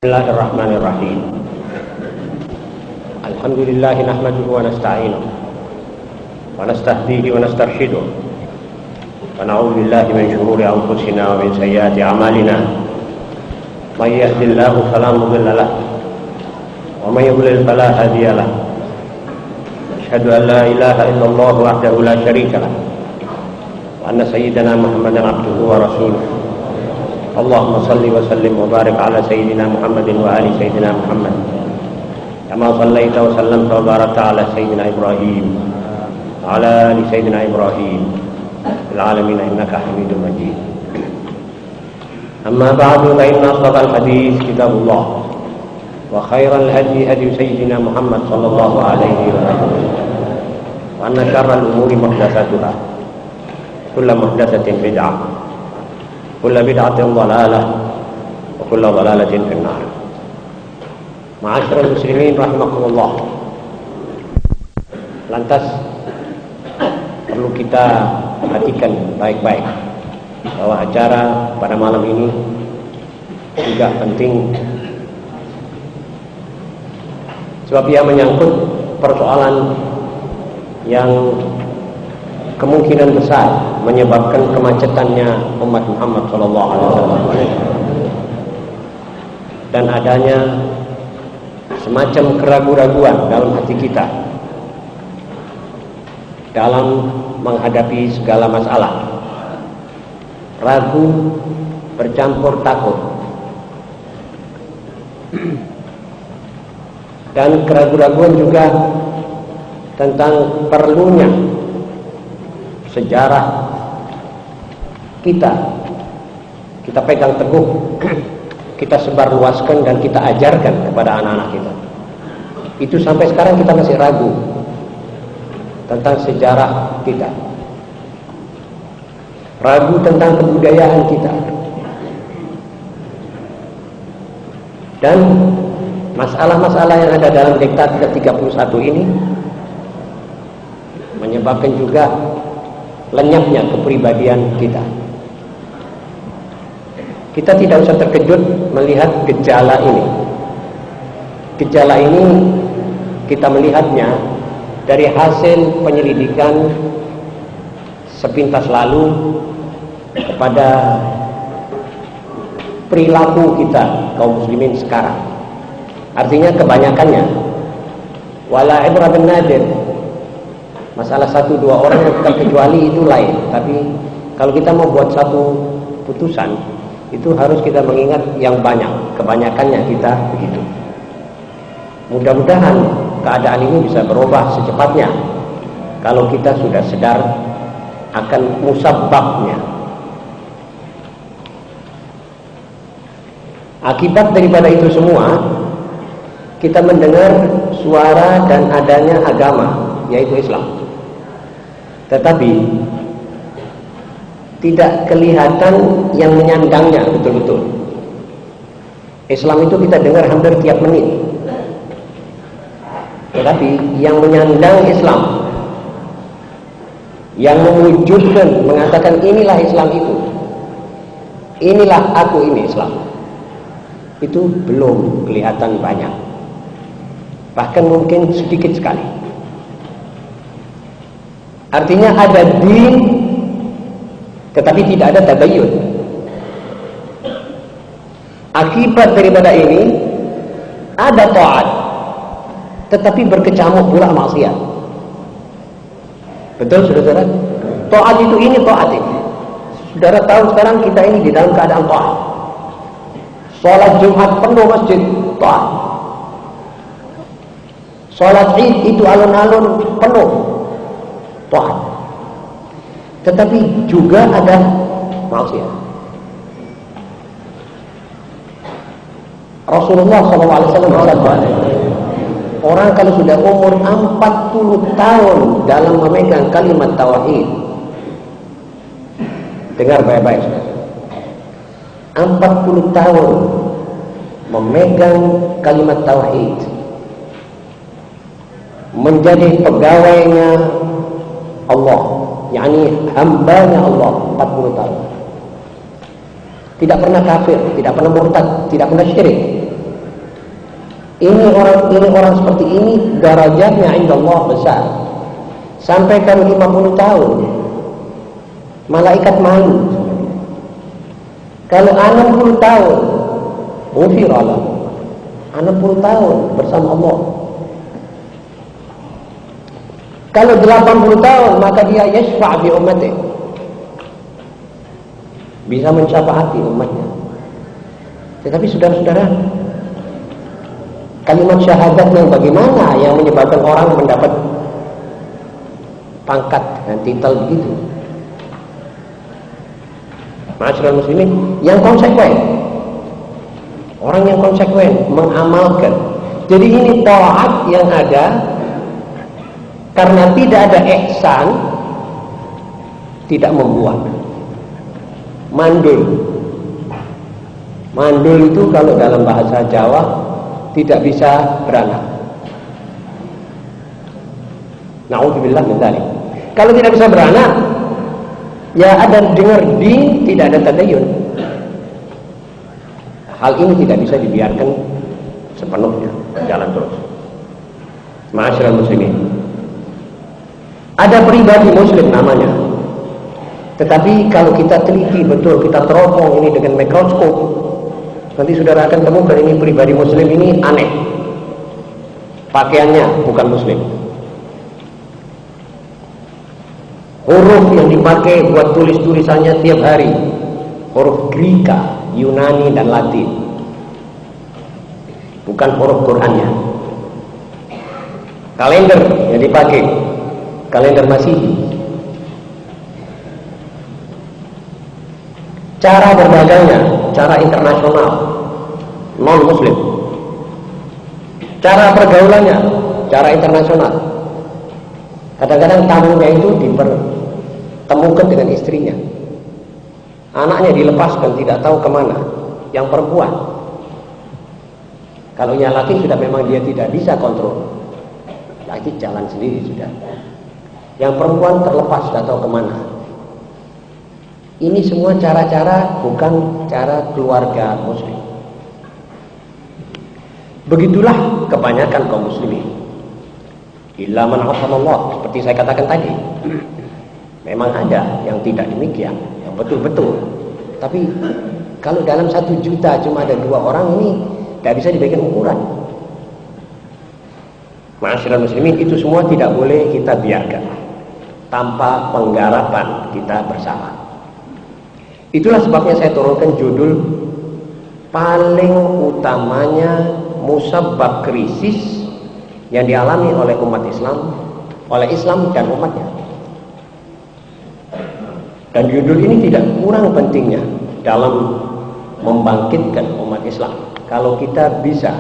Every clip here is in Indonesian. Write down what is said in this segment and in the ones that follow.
Bismillahirrahmanirrahim. Alhamdulillah nahmaduhu wa nasta'inuhu wa nastahdihi wa nastarshiduh wa na'udzu billahi min shururi anfusina wa min sayyiati a'malina. May yahdihillahu fala mudilla lahu wa may yudlil fala hadiya lahu. Asyhadu an la ilaha illallah wahdahu la syarika lahu wa anna sayyidana Muhammadan abduhu wa rasuluh. Allahumma salli wa sallim wa barik ala sayyidina Muhammadin wa ali sayyidina Muhammad kama sallaita wa sallamta wa barakta ala sayyidina Ibrahim wa ala ali sayyidina Ibrahim fil alamin innaka Hamidum Majid. Amma ba'du, fa inna asdaqal hadits kitabullah wa khairal hadi hadi sayyidina Muhammad sallallahu alaihi wa sallam wa anna syarral umuri muhdatsatuha kullu muhdatsatin bid'ah kulla bid'atin dhalalah wa kulla dhalalatin fin nar. Ma'asyiral muslimin rahimakumullah. Lantas perlu kita perhatikan baik-baik bahwa acara pada malam ini juga penting sebab ia menyangkut persoalan yang kemungkinan besar menyebabkan kemacetannya umat Muhammad SAW dan adanya semacam keraguan-raguan dalam hati kita dalam menghadapi segala masalah, ragu bercampur takut, dan keraguan-raguan juga tentang perlunya sejarah kita pegang teguh, kita sebarluaskan dan kita ajarkan kepada anak-anak kita. Itu sampai sekarang kita masih ragu tentang sejarah kita, ragu tentang kebudayaan kita, dan masalah-masalah yang ada dalam diktat ke-31 ini menyebabkan juga lenyapnya kepribadian kita. Kita tidak usah terkejut melihat gejala ini. Gejala ini kita melihatnya dari hasil penyelidikan sepintas lalu kepada perilaku kita kaum muslimin sekarang. Artinya kebanyakannya wala ibra bin nadir. Masalah 1-2 orang yang terkecuali itu lain. Tapi kalau kita mau buat satu putusan, itu harus kita mengingat yang banyak. Kebanyakannya kita begitu. Mudah-mudahan keadaan ini bisa berubah secepatnya kalau kita sudah sadar akan musabbabnya. Akibat daripada itu semua, kita mendengar suara dan adanya agama, yaitu Islam. Tetapi tidak kelihatan yang menyandangnya betul-betul. Islam itu kita dengar hampir tiap menit. Tetapi yang menyandang Islam, yang mewujudkan, mengatakan inilah Islam itu, inilah aku ini Islam, itu belum kelihatan banyak. Bahkan mungkin sedikit sekali. Artinya ada din, tetapi tidak ada tabayyun. Akibat daripada ini ada taat, tetapi berkecamuk pula maksiat. Betul saudara? Taat itu ini taat ini. Saudara tahu sekarang kita ini di dalam keadaan taat. Salat Jumat penuh masjid, taat. Salat Id itu alun-alun penuh, taat. Tetapi juga ada maksiat. Rasulullah SAW bersabda, orang kalau sudah umur 40 tahun dalam memegang kalimat tauhid, dengar baik-baik, 40 tahun memegang kalimat tauhid, menjadi pegawainya Allah, yakni hambanya Allah 40 tahun. Tidak pernah kafir, tidak pernah murtad, tidak pernah syirik. Ini orang seperti ini darajatnya indallah besar. Sampai kalau 50 tahun malaikat malu. Kalau 60 tahun ghufirallah. 60 tahun bersama Allah. Kalau 80 tahun maka dia yashfa' bi ummati. Bisa mensyafaati umatnya. Tetapi saudara-saudara, kalimat syahadat yang bagaimana yang menyebabkan orang mendapat pangkat dan titel begitu? Ma'asyiral muslimin, yang konsekuen. Orang yang konsekuen mengamalkan. Jadi ini taat yang ada karena tidak ada ihsan, tidak membuat. Mandul itu kalau dalam bahasa Jawa tidak bisa beranak. Na'udzubillah min dzalik. Kalau tidak bisa beranak, ya ada dengar din, tidak ada tadayun. Hal ini tidak bisa dibiarkan sepenuhnya jalan terus. Ma'asyiral muslimin, ada pribadi muslim namanya. Tetapi kalau kita teliti betul, kita teropong ini dengan mikroskop, nanti saudara akan temukan ini pribadi muslim ini aneh. Pakaiannya bukan muslim. Huruf yang dipakai buat tulis-tulisannya tiap hari huruf Greka, Yunani dan Latin, bukan huruf Qurannya. Kalender yang dipakai kalender Masihi. Cara berdagangnya cara internasional, non muslim. Cara pergaulannya cara internasional. Kadang-kadang tamunya itu dipertemukan dengan istrinya. Anaknya dilepaskan tidak tahu kemana. Yang perempuan, kalau yang laki sudah memang dia tidak bisa kontrol, laki jalan sendiri sudah. Yang perempuan terlepas tidak tahu kemana. Ini semua cara-cara bukan cara keluarga muslim. Begitulah kebanyakan kaum muslimin. Illa man asallallah, seperti saya katakan tadi. Memang ada yang tidak demikian, yang betul-betul. Tapi kalau dalam 1 juta cuma ada 2 orang, ini tidak bisa dibikin ukuran. Ma'asyiral muslimin, itu semua tidak boleh kita biarkan tanpa penggarapan kita bersama. Itulah sebabnya saya turunkan judul paling utamanya musabab krisis yang dialami oleh umat Islam, oleh Islam dan umatnya. Dan judul ini tidak kurang pentingnya dalam membangkitkan umat Islam kalau kita bisa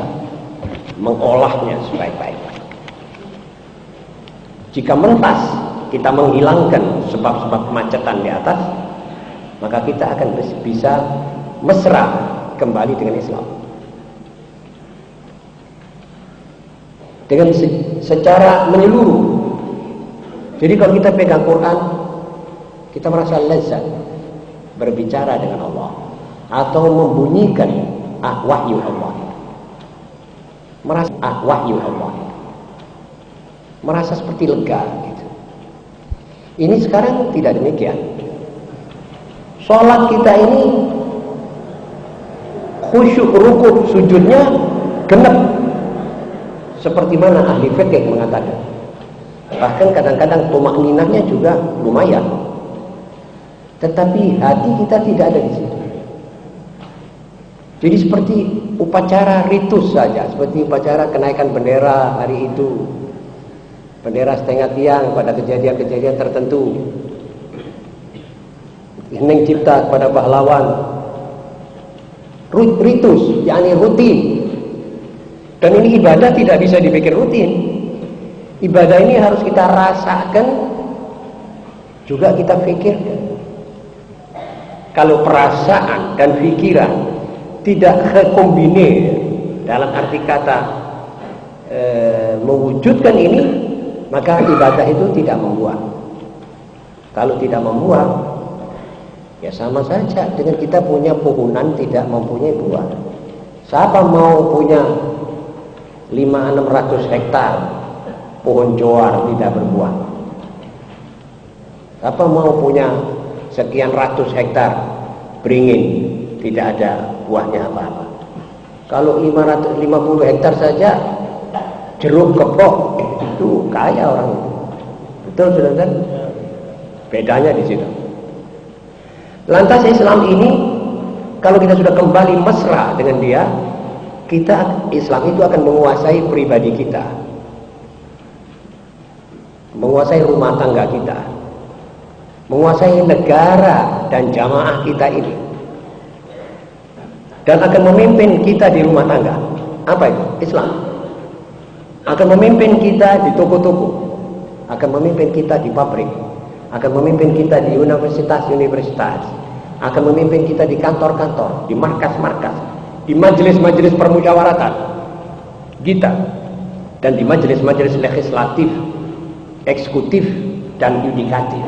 mengolahnya sebaik-baiknya. Jika mentas kita menghilangkan sebab-sebab kemacetan di atas, maka kita akan bisa mesra kembali dengan Islam. Dengan secara menyeluruh. Jadi kalau kita pegang Quran, kita merasa lezat berbicara dengan Allah atau membunyikan wahyu Allah. Merasa wahyu Allah. Merasa seperti lega gitu. Ini sekarang tidak demikian. Sholat kita ini khusyuk rukuk sujudnya genep seperti mana ahli fikih mengatakan. Bahkan kadang-kadang tumakninahnya juga lumayan. Tetapi hati kita tidak ada di situ. Jadi seperti upacara ritus saja, seperti upacara kenaikan bendera hari itu, bendera setengah tiang pada kejadian-kejadian tertentu. Hening cipta kepada pahlawan, ritus, yakni rutin. Dan ini ibadah tidak bisa dibikin rutin. Ibadah ini harus kita rasakan, juga kita pikirkan. Kalau perasaan dan pikiran tidak terkombinir dalam arti kata mewujudkan ini, maka ibadah itu tidak membuat. Kalau tidak membuat, ya sama saja dengan kita punya pohonan tidak mempunyai buah. Siapa mau punya 500-600 hektar pohon johar tidak berbuah. Apa mau punya sekian ratus hektar beringin tidak ada buahnya apa-apa? Kalau 550 hektar saja jeruk kepok itu kaya orang itu. Betul sudah kan? Bedanya di situ. Lantas Islam ini kalau kita sudah kembali mesra dengan dia, Islam itu akan menguasai pribadi kita, menguasai rumah tangga kita, menguasai negara dan jamaah kita ini, dan akan memimpin kita di rumah tangga. Apa itu? Islam akan memimpin kita di toko-toko, akan memimpin kita di pabrik, akan memimpin kita di universitas-universitas, akan memimpin kita di kantor-kantor, di markas-markas, di majelis-majelis permusyawaratan kita, dan di majelis-majelis legislatif, eksekutif, dan yudikatif.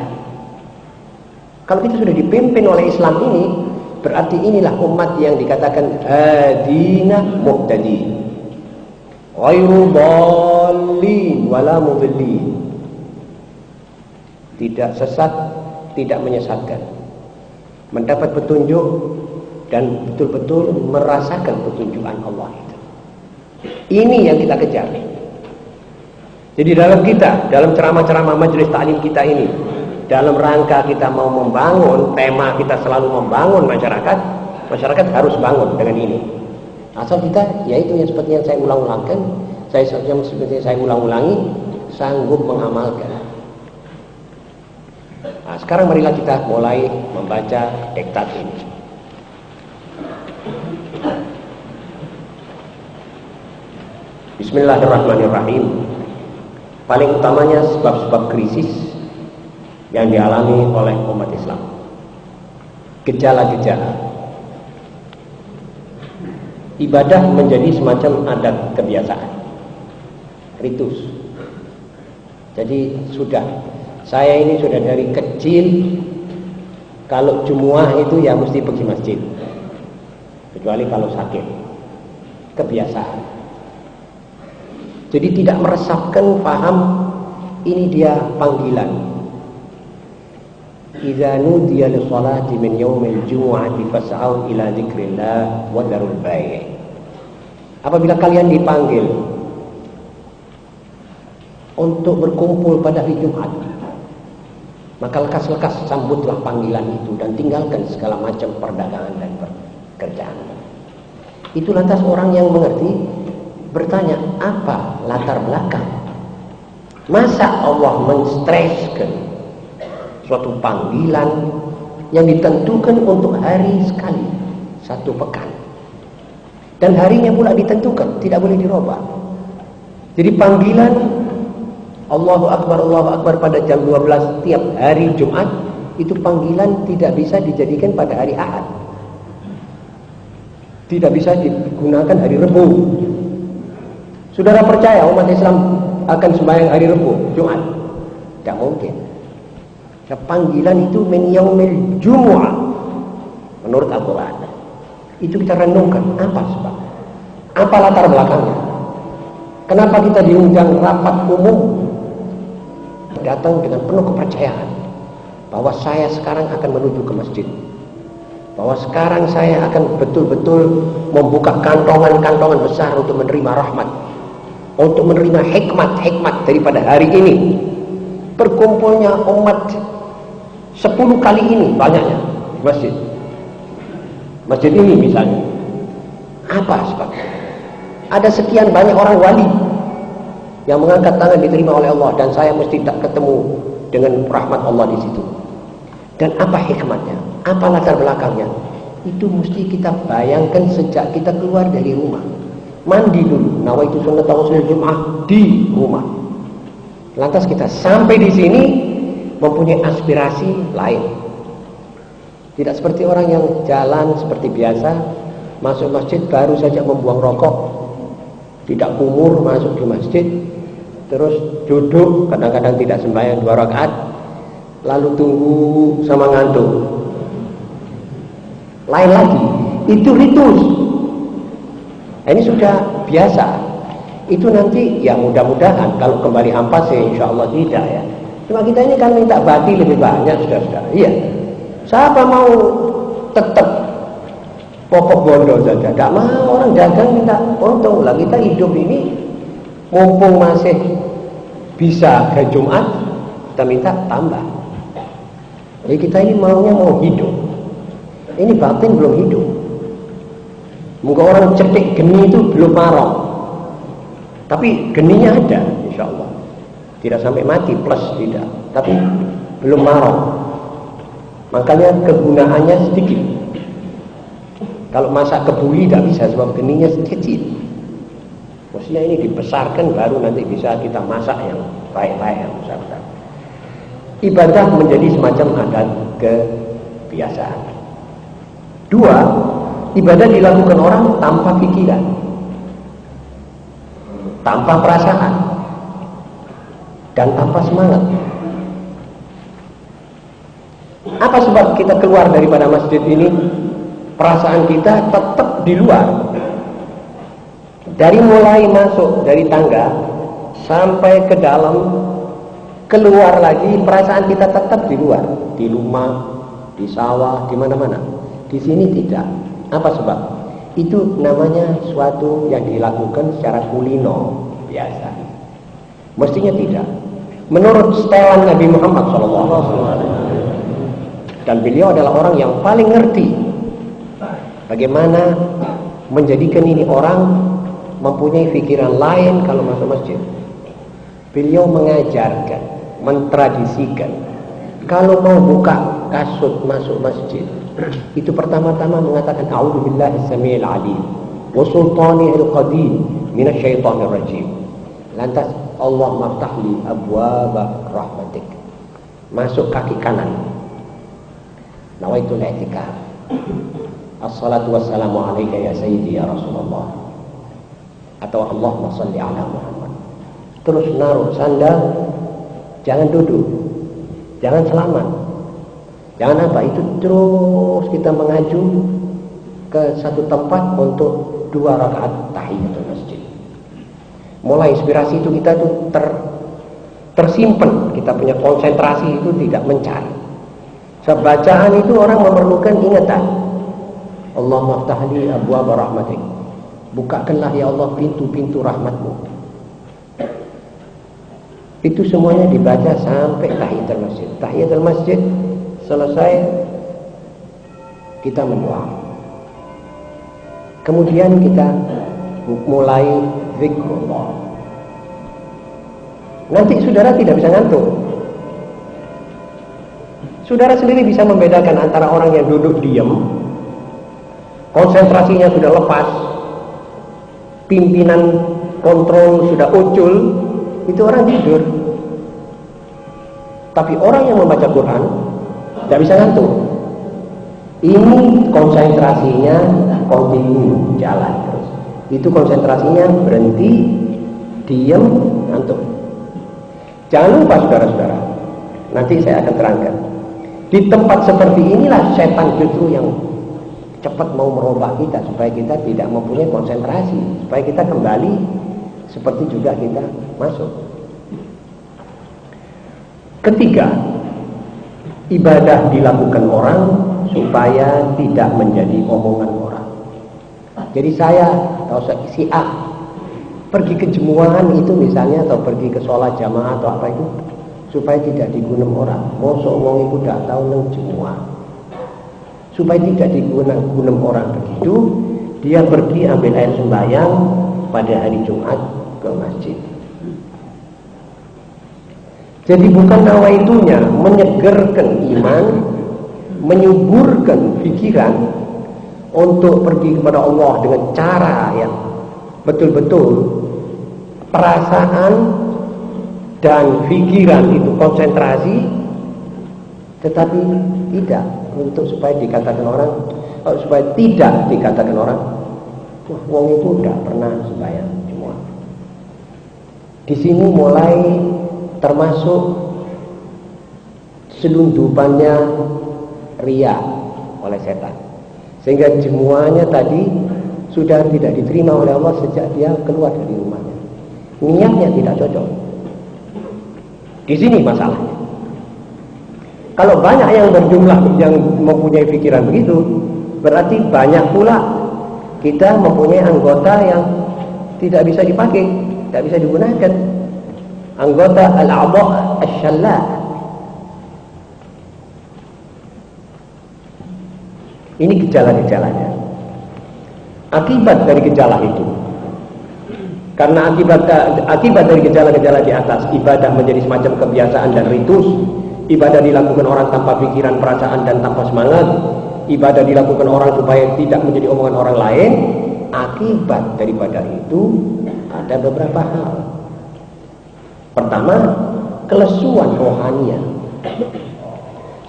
Kalau kita sudah dipimpin oleh Islam ini, berarti inilah umat yang dikatakan hadina muhtadi, ghairu dhalin wala mudhillin. Tidak sesat, tidak menyesatkan, mendapat petunjuk dan betul-betul merasakan petunjukan Allah itu. Ini yang kita kejar. Jadi dalam ceramah-ceramah majelis taklim kita ini, dalam rangka kita mau membangun, tema kita selalu membangun masyarakat, masyarakat harus bangun dengan ini. Asal kita, yaitu yang seperti yang saya ulang-ulangkan, seperti saya ulang-ulangi, sanggup mengamalkan. Nah, sekarang marilah kita mulai membaca diktat ini. Bismillahirrahmanirrahim. Paling utamanya sebab-sebab krisis yang dialami oleh umat Islam. Gejala-gejala. Ibadah menjadi semacam adat kebiasaan, ritus. Jadi saya ini sudah dari kecil, kalau Jumuah itu ya mesti pergi masjid, kecuali kalau sakit. Kebiasaan. Jadi tidak meresapkan paham ini dia panggilan. Idza nudiya lis-salati min yaumil jumu'ati fas'au ila dzikrillah wa dzarul bai'. Apabila kalian dipanggil untuk berkumpul pada hari Jumat, maka lekas-lekas sambutlah panggilan itu dan tinggalkan segala macam perdagangan dan pekerjaan. Itu lantas orang yang mengerti bertanya, apa latar belakang? Masa Allah menstreskan suatu panggilan yang ditentukan untuk hari sekali, satu pekan, dan harinya pula ditentukan, tidak boleh dirubah. Jadi panggilan Allahu Akbar pada jam 12 tiap hari Jumat, itu panggilan tidak bisa dijadikan pada hari Ahad, tidak bisa digunakan hari Rabu. Saudara percaya umat Islam akan sembahyang hari Rabu, Jumat? Tidak mungkin. Nah, panggilan itu min yaumil jumu'ah menurut Al-Quran. Itu kita renungkan, apa sebab? Apa latar belakangnya? Kenapa kita diundang rapat umum? Datang dengan penuh kepercayaan bahwa saya sekarang akan menuju ke masjid, bahwa sekarang saya akan betul-betul membuka kantongan-kantongan besar untuk menerima rahmat, untuk menerima hikmat-hikmat daripada hari ini. Berkumpulnya umat 10 kali ini banyaknya di masjid ini misalnya. Apa sebabnya? Ada sekian banyak orang wali yang mengangkat tangan diterima oleh Allah, dan saya mesti tak ketemu dengan rahmat Allah di situ. Dan apa hikmatnya? Apa latar belakangnya? Itu mesti kita bayangkan sejak kita keluar dari rumah. Mandi dulu, nawaitu sunnat ghusl Jum'ah di rumah. Lantas kita sampai di sini mempunyai aspirasi lain. Tidak seperti orang yang jalan seperti biasa, masuk masjid baru saja membuang rokok, tidak kumur masuk di masjid, terus duduk, kadang-kadang tidak sembahyang 2 rakaat, lalu tunggu sama ngantuk. Lain lagi, itu ritus. Ini sudah biasa. Itu nanti ya mudah-mudahan kalau kembali ampas ya insya Allah tidak ya. Cuma kita ini kan minta bati lebih banyak saudara-saudara. Iya. Siapa mau tetap pokok bondo saja? Tidak mau, orang dagang minta untung lah. Kita hidup ini mumpung masih bisa ke Jumat, kita minta tambah. Jadi kita ini maunya mau hidup. Ini batin belum hidup. Moga orang cetek geni itu belum marah. Tapi geninya ada, insya Allah. Tidak sampai mati plus tidak, tapi belum marah. Makanya kegunaannya sedikit. Kalau masak kebuli tidak bisa sebab geninya kecil. Maksudnya ini dibesarkan baru nanti bisa kita masak yang baik-baik yang besar-besar. Ibadah menjadi semacam adat kebiasaan. Dua, ibadah dilakukan orang tanpa pikiran, tanpa perasaan, dan tanpa semangat. Apa sebab kita keluar daripada masjid ini? Perasaan kita tetap di luar. Dari mulai masuk dari tangga sampai ke dalam, keluar lagi, perasaan kita tetap di luar. Di rumah, di sawah, di mana-mana. Di sini tidak. Apa sebab? Itu namanya suatu yang dilakukan secara kulino biasa. Mestinya tidak. Menurut setelan Nabi Muhammad SAW, dan beliau adalah orang yang paling ngerti bagaimana menjadikan ini orang mempunyai pikiran lain kalau masuk masjid. Beliau mengajarkan, mentradisikan, kalau mau buka kasut masuk masjid, itu pertama-tama mengatakan a'udzubillahi samiil alim wa sultanihil qadim minasyaitonir rajim. Lantas Allah maftahli abwaaba rahmatik. Masuk kaki kanan. Nawaitul i'tikaf. Assalatu wassalamu alayka ya sayyidi ya Rasulullah. Atau Allahumma salli ala Muhammad. Terus naruh sandal, jangan duduk, jangan selamat, jangan apa, itu terus kita mengaju ke satu tempat untuk 2 rakaat tahiyatul masjid. Mulai inspirasi itu kita tuh tersimpan, kita punya konsentrasi itu tidak mencari. Sebacaan itu orang memerlukan ingatan. Allahumma ftahli abwaaba rahmatik. Bukakanlah ya Allah pintu-pintu rahmatmu. Itu semuanya dibaca sampai tahiyatul masjid. Tahiyatul masjid selesai, kita mendoa. Kemudian kita mulai zikrullah. Nanti saudara tidak bisa ngantuk. Saudara sendiri bisa membedakan antara orang yang duduk diam, konsentrasinya sudah lepas, pimpinan kontrol sudah ucul, itu orang tidur. Tapi orang yang membaca Quran tidak bisa ngantuk. Ini konsentrasinya kontinu, jalan terus. Itu konsentrasinya berhenti, diam, ngantuk. Jangan lupa saudara-saudara, nanti saya akan terangkan. Di tempat seperti inilah setan justru yang cepat mau merubah kita, supaya kita tidak mempunyai konsentrasi, supaya kita kembali seperti juga kita masuk. Ketiga, ibadah dilakukan orang supaya tidak menjadi omongan orang. Jadi saya atau si A pergi ke jemuan itu misalnya, atau pergi ke sholat jamaah atau apa itu, supaya tidak digunem orang. Mosok wong iku dak tau nang jemuan. Supaya tidak digunem orang begitu, dia pergi ambil air sembahyang pada hari Jumat ke masjid. Jadi bukan nawaitunya menyegarkan iman, menyuburkan pikiran untuk pergi kepada Allah dengan cara yang betul-betul perasaan dan pikiran itu konsentrasi, tetapi tidak untuk supaya dikatakan orang, supaya tidak dikatakan orang, wah wong itu tidak pernah sembahyang semua. Di sini mulai termasuk selundupannya riya oleh setan, sehingga jemuanya tadi sudah tidak diterima oleh Allah sejak dia keluar dari rumahnya. niatnya tidak cocok. Di sini masalahnya. Kalau banyak yang berjumlah yang mempunyai pikiran begitu, berarti banyak pula kita mempunyai anggota yang tidak bisa dipakai, tidak bisa digunakan. Anggota al-a'dha' asy-syalla'. Ini gejala-gejalanya. Akibat dari gejala itu, karena akibat dari gejala-gejala di atas, ibadah menjadi semacam kebiasaan dan ritus. Ibadah dilakukan orang tanpa pikiran, perasaan, dan tanpa semangat. Ibadah dilakukan orang supaya tidak menjadi omongan orang lain. Akibat daripada itu ada beberapa hal. Pertama, kelesuan rohaniah.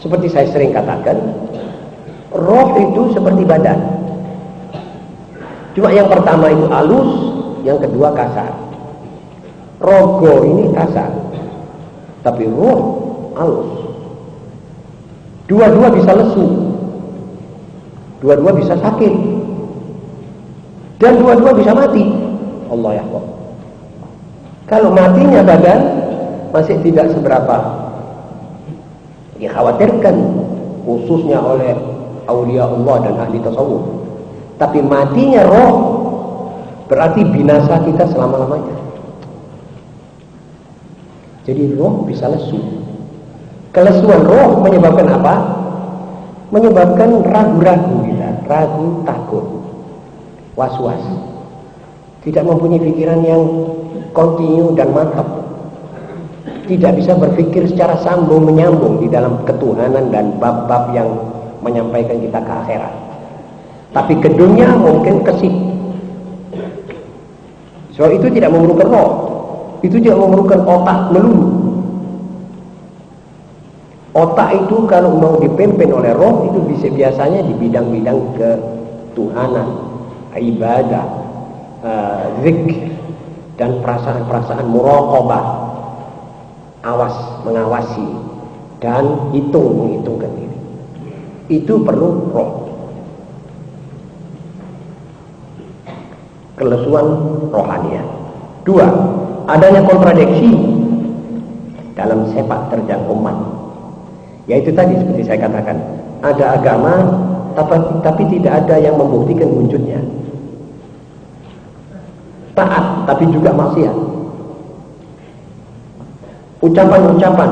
Seperti saya sering katakan, roh itu seperti badan. Cuma yang pertama itu halus, yang kedua kasar. Rogo ini kasar, tapi roh halus. Dua-dua bisa lesu, dua-dua bisa sakit, dan dua-dua bisa mati. Allah ya Allah. Kalau matinya badan masih tidak seberapa dikhawatirkan, khususnya oleh aulia Allah dan ahli tasawuf. Tapi matinya roh berarti binasa kita selama-lamanya. Jadi roh bisa lesu. Kelesuan roh menyebabkan apa? Menyebabkan ragu-ragu kita, ragu, takut, was-was. Tidak mempunyai pikiran yang kontinu dan mantap. Tidak bisa berpikir secara sambung menyambung di dalam ketuhanan dan bab-bab yang menyampaikan kita ke akhirat. Tapi gedungnya mungkin kesik. So itu tidak memerlukan roh. Itu tidak memerlukan otak melulu. Otak itu kalau mau dipimpin oleh roh itu bisa biasanya di bidang-bidang ketuhanan, ibadah, zikr, dan perasaan-perasaan muraqabah, awas, mengawasi, dan menghitungkan diri. Itu perlu roh. Kelesuan rohaniah. Dua, adanya kontradiksi dalam sepak terjang umat. Yaitu tadi seperti saya katakan, ada agama tapi tidak ada yang membuktikan wujudnya. Taat tapi juga maksiat. Ucapan-ucapan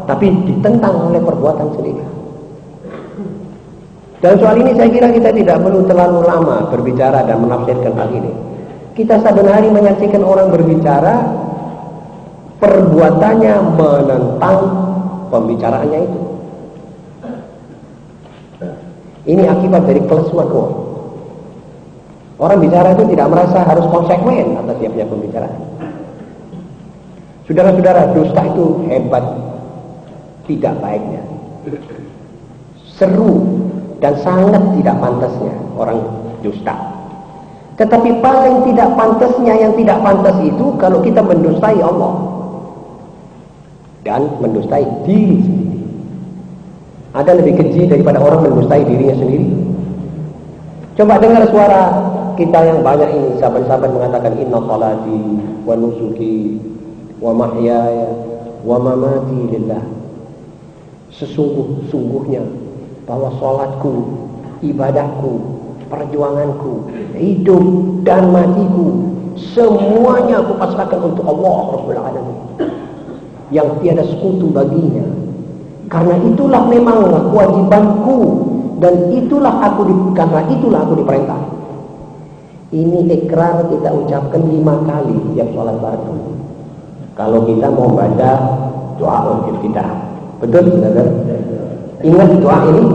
tapi ditentang oleh perbuatan sendiri. Dan soal ini saya kira kita tidak perlu terlalu lama berbicara dan menafsirkan hal ini. Kita saben hari menyaksikan orang berbicara, perbuatannya menentang pembicaraannya itu. Ini akibat dari kelesuan roh. Orang bicara itu tidak merasa harus konsekuen atas dia punya pembicaraan. Saudara-saudara, dusta itu hebat tidak baiknya, seru dan sangat tidak pantasnya orang dusta. Tetapi paling tidak pantasnya, yang tidak pantas itu kalau kita mendustai Allah dan mendustai diri sendiri. Ada lebih keji daripada orang mendustai dirinya sendiri? Coba dengar suara kita yang banyak ini, sahabat-sahabat mengatakan inna salati wa nusuki wa mahyaya wa mamati lillah. Sesungguhnya bahwa salatku, ibadahku, perjuanganku, hidup dan matiku, semuanya aku pasrahkan untuk Allah Rabbul Alamin, yang tiada sekutu baginya. Karena itulah memang kewajibanku, dan karena itulah aku diperintah. Ini ikrar kita ucapkan 5 kali tiap sholat fardu. Kalau kita mau baca doa untuk kita, betul saudara? Ingat doa ini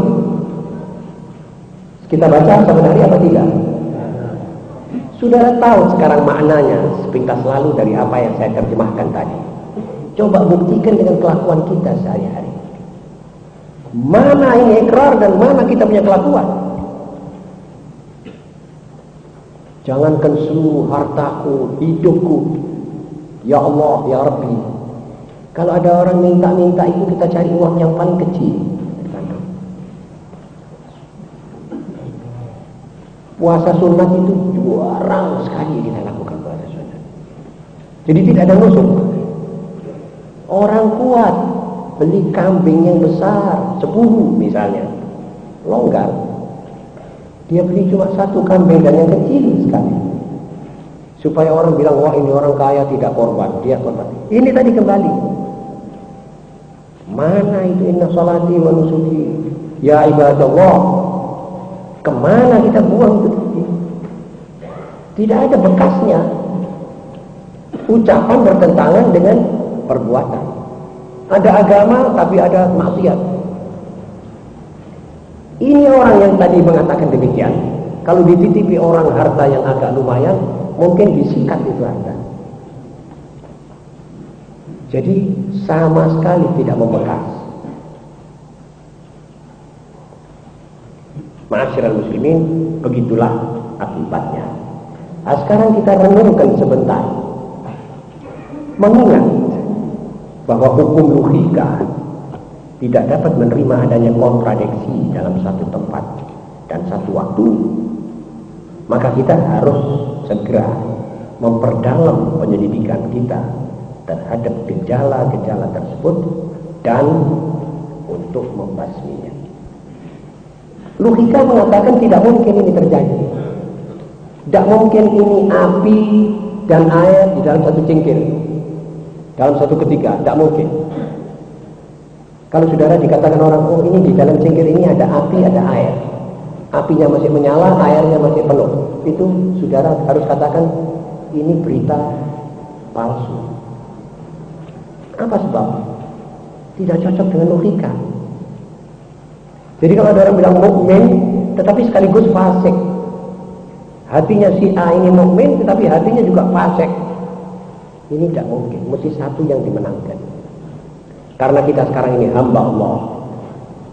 kita baca sebenarnya apa tidak? Saudara tahu sekarang maknanya sepintas lalu dari apa yang saya terjemahkan tadi. Coba buktikan dengan kelakuan kita sehari-hari. Mana ini ikrar dan mana kita punya kelakuan? Jangankan seluruh hartaku, hidupku, ya Allah, ya Rabbi. Kalau ada orang minta-minta itu, kita cari uang yang paling kecil. Puasa sunat itu jarang sekali kita lakukan puasa sunat. Jadi tidak ada nusuk. Orang kuat beli kambing yang besar, 10 misalnya, longgar. Dia beli cuma 1 kambing dan yang kecil sekali. Supaya orang bilang, wah ini orang kaya tidak korban, dia korban. Ini tadi kembali. Mana itu inna salati wa nusuki ya ibadallah? Kemana kita buang itu? Tidak ada bekasnya. Ucapan bertentangan dengan perbuatan. Ada agama tapi ada maksiat. Ini orang yang tadi mengatakan demikian. Kalau dititipi orang harta yang agak lumayan, mungkin disikat itu harta. Jadi sama sekali tidak membekas. Ma'asyiral muslimin, begitulah akibatnya. Nah, sekarang kita renungkan sebentar. Mengingat bahwa hukum logika tidak dapat menerima adanya kontradiksi dalam satu tempat dan satu waktu, maka kita harus segera memperdalam penyelidikan kita terhadap gejala-gejala tersebut dan untuk membasminya. Logika mengatakan tidak mungkin ini terjadi. Tidak mungkin ini api dan air di dalam satu cingkir, dalam satu ketika. Tidak mungkin. Kalau saudara dikatakan orang, oh ini di dalam cingkir ini ada api, ada air. Apinya masih menyala, airnya masih penuh. Itu saudara harus katakan ini berita palsu. Apa sebab? Tidak cocok dengan logika. Jadi kalau ada orang bilang mukmin, tetapi sekaligus fasik. Hatinya si A ini mukmin, tetapi hatinya juga fasik. Ini tidak mungkin. Mesti satu yang dimenangkan. Karena kita sekarang ini hamba Allah,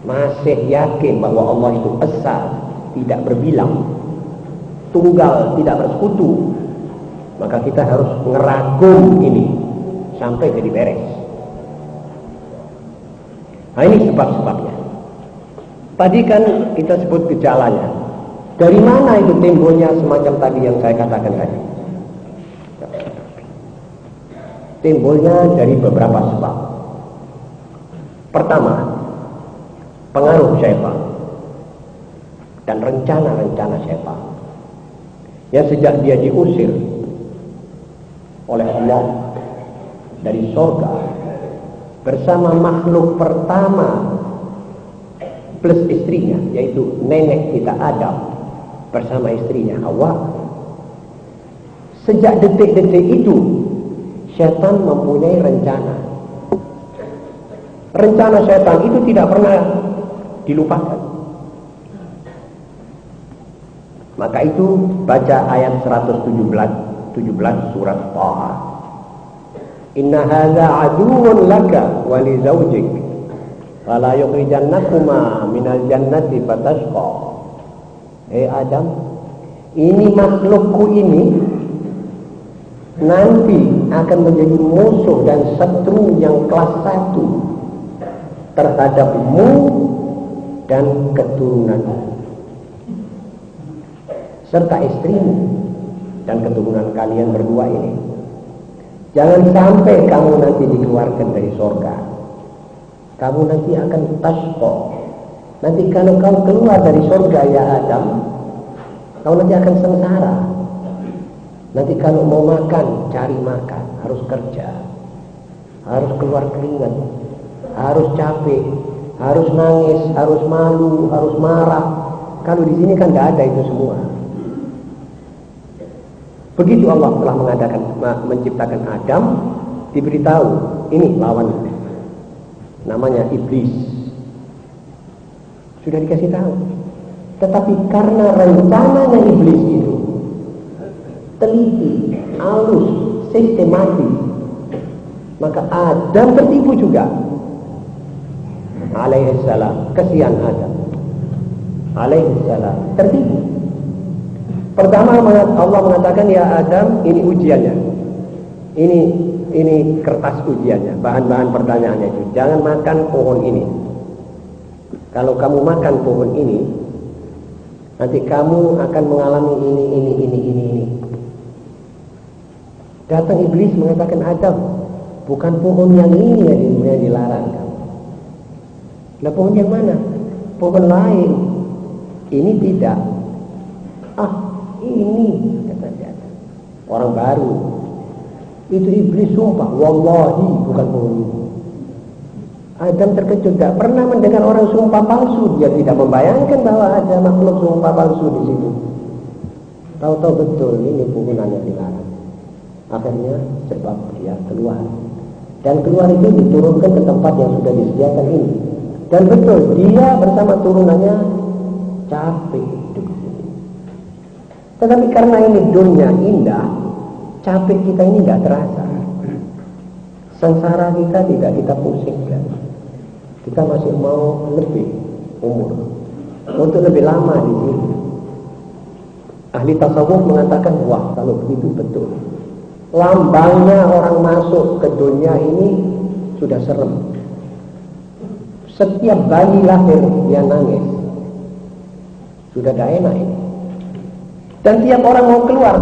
masih yakin bahwa Allah itu esa, tidak berbilang, tunggal, tidak bersekutu, maka kita harus ngeragum ini sampai jadi beres. Nah ini sebab-sebabnya. Tadi kan kita sebut gejalanya. Dari mana itu timbulnya semacam tadi yang saya katakan tadi? Timbulnya dari beberapa sebab. Pertama, pengaruh syaitan dan rencana-rencana syaitan yang sejak dia diusir oleh Allah dari surga bersama makhluk pertama plus istrinya, yaitu nenek kita Adam bersama istrinya Hawa. Sejak detik-detik itu syaitan mempunyai rencana. Rencana syaitan itu tidak pernah dilupakan. Maka itu baca ayat 117 surat Taha. Inna hadza aduwwun laka wa li zawjik fala yukhrijannakuma minal jannati fatashqa. Adam, ini makhlukku ini nanti akan menjadi musuh dan setru yang kelas 1 terhadapmu dan keturunanmu serta istrimu dan keturunan kalian berdua ini. Jangan sampai kamu nanti dikeluarkan dari surga. Kamu nanti akan tashqa. Nanti kalau kau keluar dari surga ya Adam, kau nanti akan sengsara. Nanti kalau mau makan, cari makan, harus kerja, harus keluar keringat, harus capek, harus nangis, harus malu, harus marah. Kalau di sini kan tidak ada itu semua. Begitu Allah telah menciptakan Adam, diberitahu ini lawannya, namanya iblis. Sudah dikasih tahu. Tetapi karena rencananya iblis itu teliti, halus, sistematis, maka Adam tertipu juga. Alaihissalam, kesian Adam. Alaihissalam tertipu. Pertama Allah mengatakan, ya Adam, ini ujiannya. Ini kertas ujiannya, bahan-bahan pertanyaannya itu. Jangan makan pohon ini. Kalau kamu makan pohon ini, nanti kamu akan mengalami ini. Datang iblis mengatakan, Adam, bukan pohon yang ini yang dilarang kamu. Lah pohon yang mana? Pohon lain. Ini tidak. Ini kata dia. Orang baru. Itu iblis sumpah, wallahi bukan pohon ini. Adam terkejut, tidak pernah mendengar orang sumpah palsu. Dia tidak membayangkan bahwa ada makhluk sumpah palsu di situ. Tahu-tahu betul ini pohon yang dilarang. Akhirnya sebab dia keluar. Dan keluar itu diturunkan ke tempat yang sudah disediakan ini. Dan betul, dia bersama turunannya capek hidup di sini. Tetapi karena ini dunia indah, capek kita ini tidak terasa. Sengsara kita tidak kita pusingkan. Kita masih mau lebih umur untuk lebih lama di sini. Ahli tasawuf mengatakan, wah kalau begitu betul. Lambangnya orang masuk ke dunia ini sudah serem. Setiap bayi lahir dia nangis. Sudah tidak enak ini. Dan tiap orang mau keluar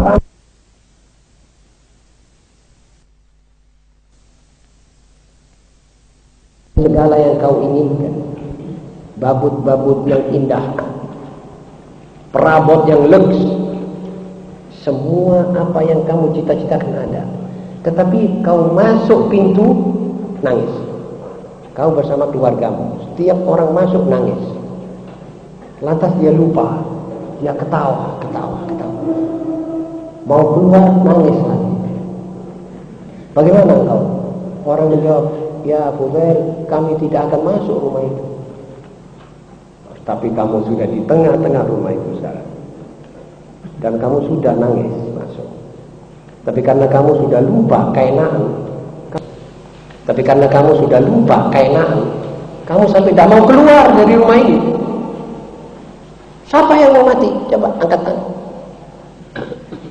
segala yang kau inginkan, babut-babut yang indah, perabot yang lux, semua apa yang kamu cita-citakan ada. Tetapi kau masuk pintu, nangis. Kau bersama keluargamu, setiap orang masuk nangis. Lantas dia lupa, dia ketawa. Mau keluar, nangis lagi. Bagaimana engkau? Orang menjawab, ya Fudail, kami tidak akan masuk rumah itu. Tapi kamu sudah di tengah-tengah rumah itu sekarang. Dan kamu sudah nangis masuk. Tapi karena kamu sudah lupa kainaan, kamu sampai tidak mau keluar dari rumah ini. Siapa yang mau mati? Coba angkat tangan.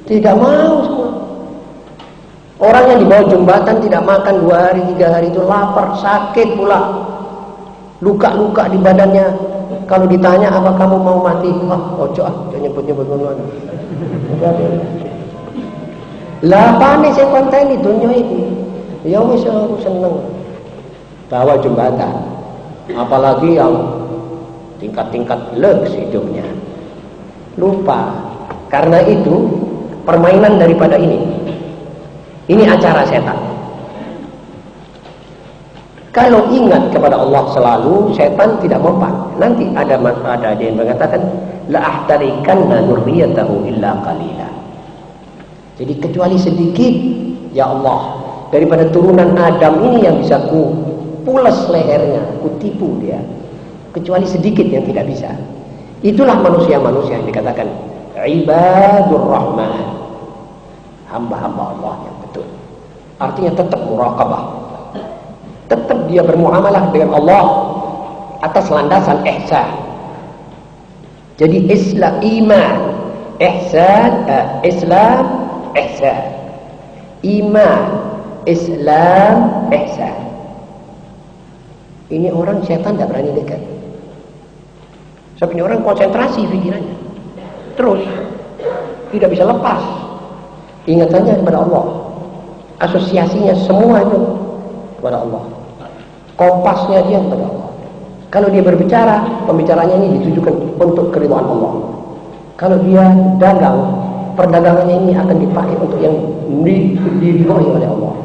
Tidak mau semua. Orang yang di bawah jembatan tidak makan 2 hari 3 hari itu lapar, sakit pula, luka-luka di badannya. Kalau ditanya apa kamu mau mati, jangan nyebut-nyebut mana. Lah panis yang konten di dunia ini. Ya wis aku seneng. Bawa jembatan. Apalagi yang tingkat-tingkat lux hidupnya. Lupa. Karena itu permainan daripada ini. Ini acara setan. Kalau ingat kepada Allah selalu, setan tidak mempan. Nanti ada yang mengatakan, la ahtarikanna dzurriyyatahu illa qalila. Jadi kecuali sedikit, ya Allah, daripada turunan Adam ini yang bisa ku pules lehernya, ku tipu dia. Kecuali sedikit yang tidak bisa. Itulah manusia-manusia yang dikatakan ibadur rahman, hamba-hamba Allah yang betul. Artinya tetap muraqabah, tetap dia bermuamalah dengan Allah atas landasan ihsan. Jadi Islam, iman, ihsan, Islam, ihsan, iman, Islam, ihsan. Ini orang setan tidak berani dekat. Sebab ini orang konsentrasi pikirannya, terus tidak bisa lepas ingatannya kepada Allah, asosiasinya semua itu kepada Allah, kompasnya dia kepada Allah. Kalau dia berbicara, pembicaranya ini ditujukan untuk keridhaan Allah. Kalau dia dagang, perdagangannya ini akan dipakai untuk yang diridhai oleh Allah.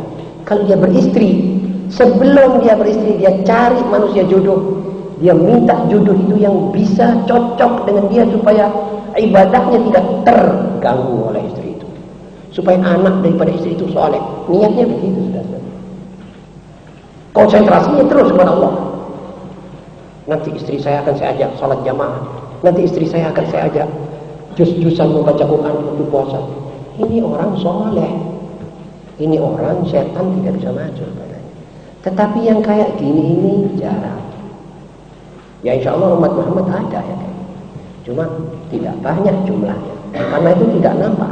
Kalau dia beristri, sebelum dia beristri dia cari manusia jodoh. Dia minta jodoh itu yang bisa cocok dengan dia supaya ibadahnya tidak terganggu oleh istri itu. Supaya anak daripada istri itu soleh. Niatnya begitu sudah. Konsentrasinya terus kepada Allah. Nanti istri saya akan saya ajak sholat jamaah. Nanti istri saya akan saya ajak jus-jusan membaca Quran untuk puasa. Ini orang soleh. Ini orang setan tidak bisa masuk padanya. Tetapi yang kayak gini ini jarang. Ya insya Allah umat Muhammad ada ya. Cuma tidak banyak jumlahnya. Karena itu tidak nampak.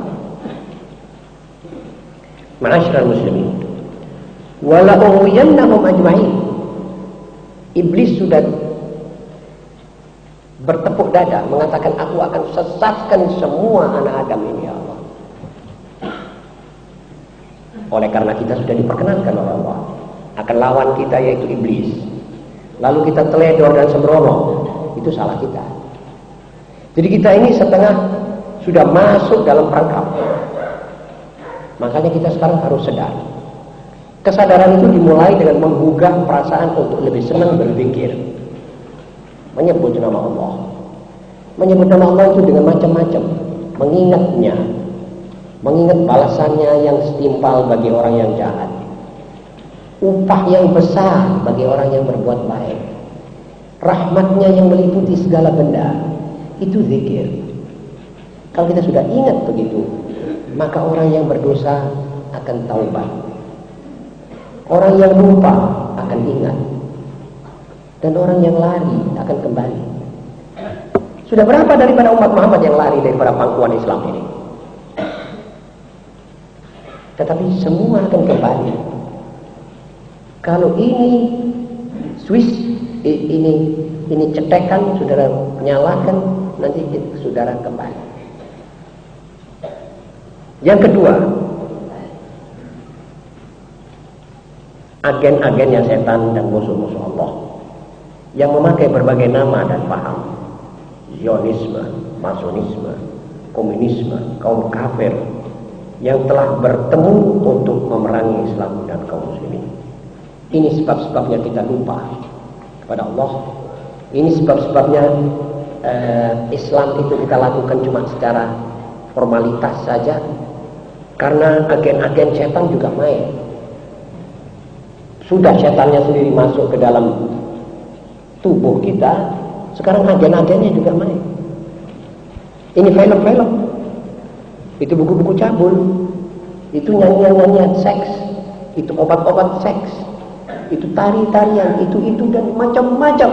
Ma'asyiral muslimin. Wala ughwiyannahum ajma'in. Iblis sudah bertepuk dada mengatakan, aku akan sesatkan semua anak Adam ini ya Allah. Oleh karena kita sudah diperkenankan oleh Allah akan lawan kita yaitu iblis. Lalu kita teledor dan sembrono, itu salah kita. Jadi kita ini setengah sudah masuk dalam perangkap. Makanya kita sekarang harus sadar. Kesadaran itu dimulai dengan menggugah perasaan untuk lebih senang berzikir, menyebut nama Allah. Menyebut nama Allah itu dengan macam-macam, mengingatnya, mengingat balasannya yang setimpal bagi orang yang jahat, upah yang besar bagi orang yang berbuat baik, rahmatnya yang meliputi segala benda. Itu zikir. Kalau kita sudah ingat begitu, maka orang yang berdosa akan taubat, orang yang lupa akan ingat, dan orang yang lari akan kembali. Sudah berapa daripada umat Muhammad yang lari daripada pangkuan Islam ini? Tetapi semua akan kembali. Kalau ini Swiss, ini cetekan, saudara nyalakan, nanti saudara kembali. Yang kedua, agen-agennya setan dan musuh-musuh Allah yang memakai berbagai nama dan paham, Zionisme, Masonisme, komunisme, kaum kafir yang telah bertemu untuk memerangi Islam dan kaum muslimin. Ini sebab-sebabnya kita lupa kepada Allah. Ini sebab-sebabnya Islam itu kita lakukan cuma secara formalitas saja, karena agen-agen setan juga main. Sudah setannya sendiri masuk ke dalam tubuh kita, sekarang agen-agennya juga main. Ini film-film, itu buku-buku cabul, itu nyanyian-nyanyian seks, itu obat-obat seks, itu tari-tarian, itu dan macam-macam.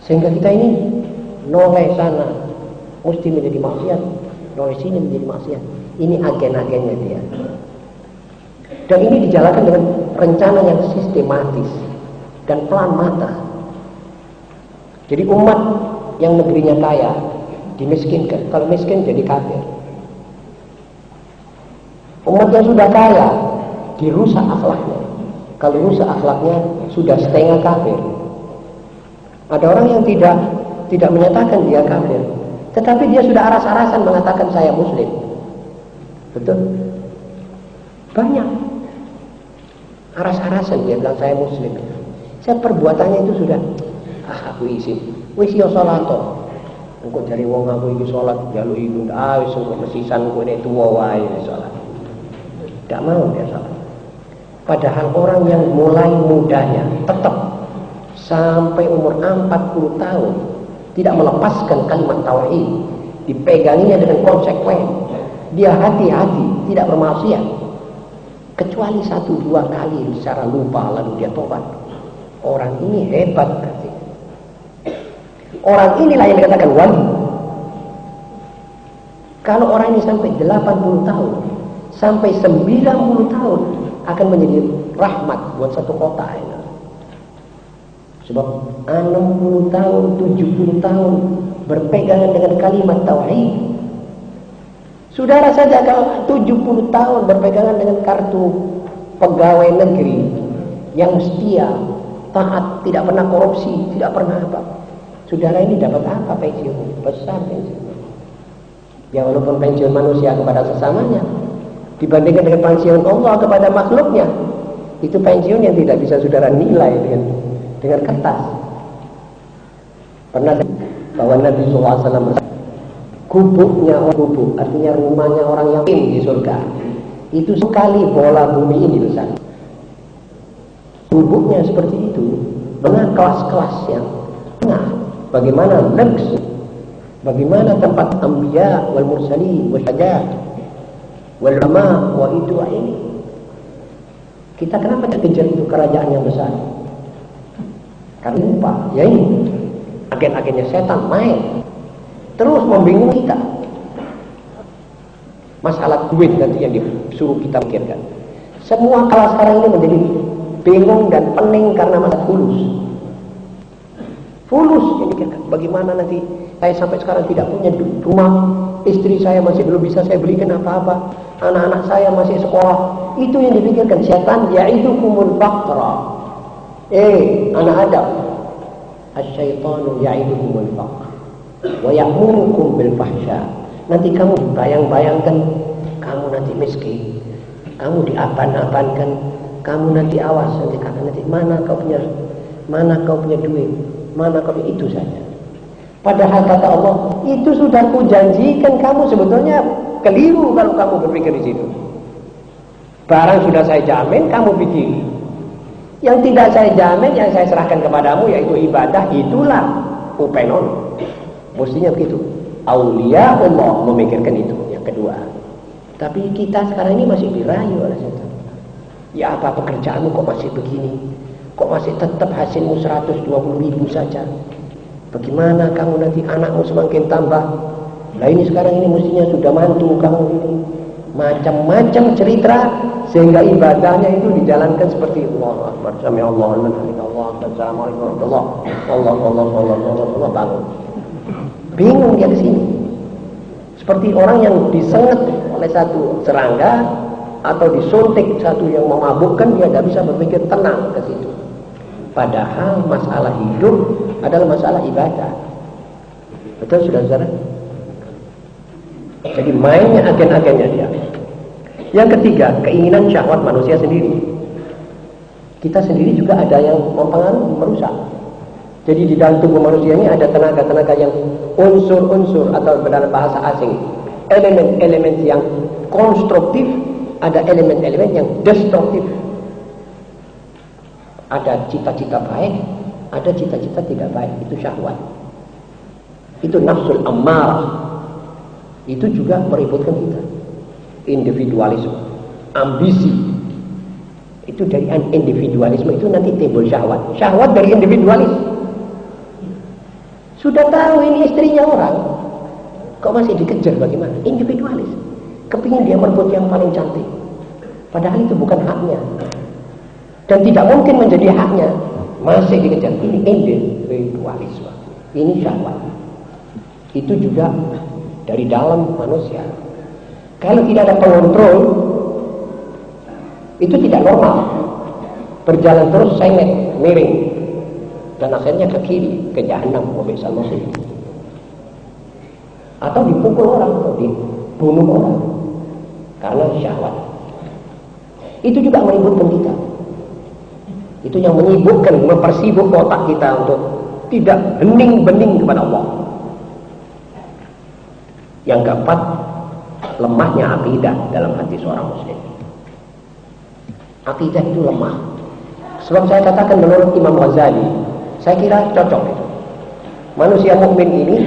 Sehingga kita ini noleh sana mesti menjadi maksiat, noleh sini menjadi maksiat. Ini agen-agennya dia. Dan ini dijalankan dengan rencana yang sistematis dan pelan mata. Jadi umat yang negerinya kaya dimiskinkan, kalau miskin jadi kafir. Umat yang sudah kaya dirusak akhlaknya, kalau rusak akhlaknya sudah setengah kafir. Ada orang yang tidak menyatakan dia kafir, tetapi dia sudah aras-arasan mengatakan saya muslim. Betul? Banyak aras-arasan dia bilang saya muslim. Saya perbuatannya itu sudah aku isi wis yo salat to. Engko jare wong aku iki salat jalu itu wis engko mesisan engko nek tuwa wae salat. Tidak mau dia salat. Padahal orang yang mulai mudanya tetap sampai umur 40 tahun tidak melepaskan kalimat tauhid, dipeganginya dengan konsekuen, dia hati-hati tidak bermaksiat, kecuali 1-2 kali secara lupa lalu dia tobat. Orang ini hebat berarti. Orang inilah yang dikatakan wali. Kalau orang ini sampai 80 tahun, sampai 90 tahun akan menjadi rahmat buat satu kota ini. Sebab 60 tahun, 70 tahun berpegangan dengan kalimat tauhid. Saudara saja kalau 70 tahun berpegangan dengan kartu pegawai negeri yang setia, taat, tidak pernah korupsi, tidak pernah apa. Saudara ini dapat apa pensiun? Besar pensiun. Ya walaupun pensiun manusia kepada sesamanya dibandingkan dengan pensiun Allah kepada makhluknya, itu pensiun yang tidak bisa saudara nilai dengan kertas. Pernah bahwa Nabi SAW gubuknya orang gubuk, artinya rumahnya orang yang di surga itu sekali bola bumi ini besar. Gubuknya seperti itu dengan kelas-kelas yang tengah. Bagaimana neks, bagaimana tempat anbiya wal mursalin wal syuhada wal ulama wa itu ini. Kita kenapa kejar itu kerajaan yang besar? Karena lupa, ya ini agen-agennya setan main terus membingung kita. Masalah duit nanti yang disuruh kita pikirkan. Semua kelas sekarang ini menjadi bingung dan pening karena masalah fulus. Fulus yang dikatakan, bagaimana nanti saya sampai sekarang tidak punya rumah, istri saya masih belum bisa saya belikan apa-apa, anak-anak saya masih sekolah. Itu yang dipikirkan syaitan, ya'idukumul faqra. Anak Adam, asyaitanu ya'idukumul faqra wa ya'murukum bil fahsya. Nanti kamu bayang-bayangkan kamu nanti miskin, kamu diapan-apankan, kamu nanti awas, nanti mana kau punya duit, mana kau punya, itu saja. Padahal kata Allah, itu sudah kujanjikan, kamu sebetulnya keliru kalau kamu berpikir di situ. Barang sudah saya jamin, kamu pikir. Yang tidak saya jamin, yang saya serahkan kepadamu yaitu ibadah, itulah upenon. Mestinya begitu. Aulia Allah memikirkan itu. Yang kedua. Tapi kita sekarang ini masih dirayu oleh setan. Ya apa pekerjaanmu kok masih begini? Kok masih tetap hasilmu 120.000 saja? Bagaimana kamu nanti anakmu semakin tambah? Nah ini sekarang ini mestinya sudah mantu kamu ini. Macam-macam cerita sehingga ibadahnya itu dijalankan seperti Allah Akbar, sami Allah, Allah, Assalamualaikum Allah bangun. Bingung dia ke sini. Seperti orang yang disengat oleh satu serangga atau disuntik satu yang memabukkan, dia tidak bisa berpikir tenang ke situ. Padahal masalah hidup adalah masalah ibadah. Betul saudara-saudara? Jadi mainnya agen-agennya dia. Yang ketiga, keinginan syahwat manusia sendiri. Kita sendiri juga ada yang mempengaruhi, merusak. Jadi di dalam tubuh manusia ini ada tenaga-tenaga yang unsur-unsur atau dalam bahasa asing, elemen-elemen yang konstruktif, ada elemen-elemen yang destruktif. Ada cita-cita baik, ada cita-cita tidak baik, itu syahwat. Itu nafsul ammarah. Itu juga meributkan kita. Individualisme, ambisi. Itu dari individualisme itu nanti timbul syahwat. Syahwat dari individualis. Sudah tahu ini istrinya orang, kok masih dikejar bagaimana? Individualis. Kepingin dia merebut yang paling cantik. Padahal itu bukan haknya. Dan tidak mungkin menjadi haknya. Masih dikejar. Ini individualisme. Ini syahwat. Itu juga dari dalam manusia. Kalau tidak ada pengontrol, itu tidak normal. Berjalan terus sengit, miring, dan akhirnya ke kiri, ke jahanam, wabisal masih. Atau dipukul orang, atau dibunuh orang karena syahwat. Itu juga meributkan kita. Itu yang menyibukkan, mempersibuk otak kita untuk tidak hening-bening kepada Allah. Yang keempat, lemahnya akidah dalam hati seorang muslim. Akidah itu lemah. Sebab saya katakan menurut Imam Ghazali, saya kira cocok itu. Manusia mukmin ini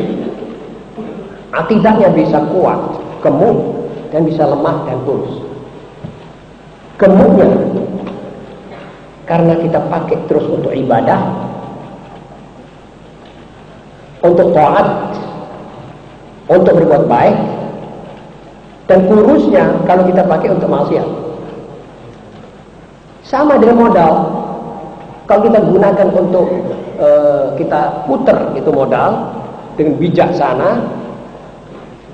akidahnya bisa kuat, gemuk, dan bisa lemah dan tulus. Gemuknya karena kita pakai terus untuk ibadah, untuk taat, untuk berbuat baik, dan kurusnya kalau kita pakai untuk maksiat. Sama dengan modal. Kalau kita gunakan untuk kita puter itu modal dengan bijaksana,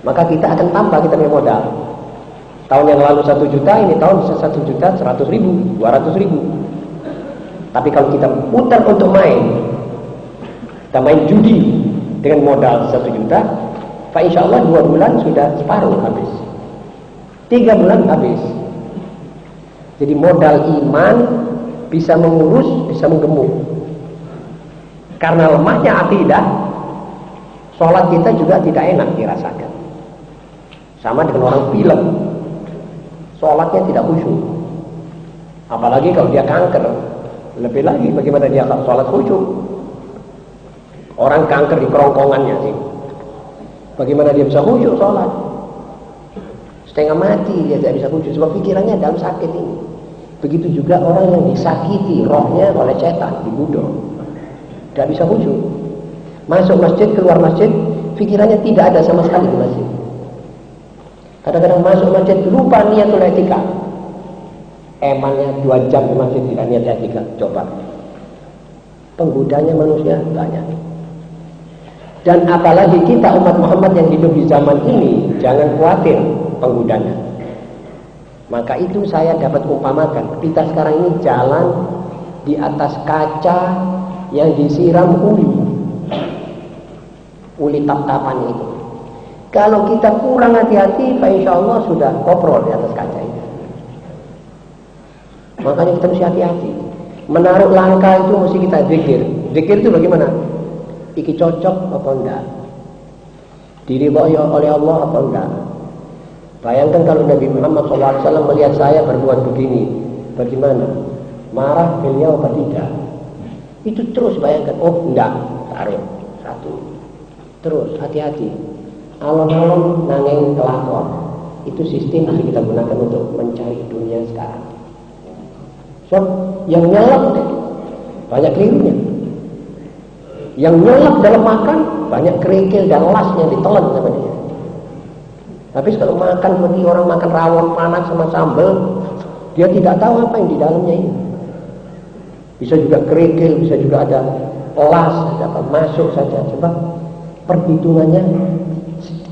maka kita akan tambah kita punya modal. Tahun yang lalu 1 juta, ini tahun bisa 1.100.000, 200.000. Tapi kalau kita putar untuk main, kita main judi dengan modal 1 juta, Pak insya Allah 2 bulan sudah separuh habis, 3 bulan habis. Jadi modal iman bisa mengurus, bisa menggemuk. Karena lemahnya akidah, sholat kita juga tidak enak dirasakan. Sama dengan orang film, sholatnya tidak khusyuk. Apalagi kalau dia kanker, lebih lagi bagaimana dia sholat khusyuk. Orang kanker di kerongkongannya sih, bagaimana dia bisa khusyuk sholat? Setengah mati dia tidak bisa khusyuk sebab pikirannya dalam sakit ini. Begitu juga orang yang disakiti rohnya oleh setan, dibudok, tidak bisa khusyuk. Masuk masjid, keluar masjid, pikirannya tidak ada sama sekali di masjid. Kadang-kadang masuk masjid lupa niatul i'tikaf. Emannya 2 jam di masjid tidak niat i'tikaf. Coba. Penggodanya manusia banyak. Dan apalagi kita umat Muhammad yang hidup di zaman ini, jangan khawatir penggodanya. Maka itu saya dapat umpamakan, kita sekarang ini jalan di atas kaca yang disiram uli tap-tapan itu. Kalau kita kurang hati-hati, insya Allah sudah koprol di atas kaca itu. Makanya kita mesti hati-hati. Menaruh langkah itu mesti kita zikir. Zikir itu bagaimana? Iki cocok apa enggak? Diridhoi oleh Allah apa enggak? Bayangkan kalau Nabi Muhammad SAW melihat saya berbuat begini, bagaimana? Marah beliau apa tidak? Itu terus bayangkan. Oh enggak, taruh satu. Terus hati-hati. Alon-alon nanging kelakon. Itu sistem yang kita gunakan untuk mencari dunia sekarang. So, yang nyelak banyak kelirunya. Yang nyelak dalam makan banyak kerikil dan lasnya ditelan sama dia. Tapi kalau makan seperti orang makan rawon panas sama sambal, dia tidak tahu apa yang di dalamnya ini. Bisa juga kerikil, bisa juga ada las, ada apa masuk saja. Sebab perhitungannya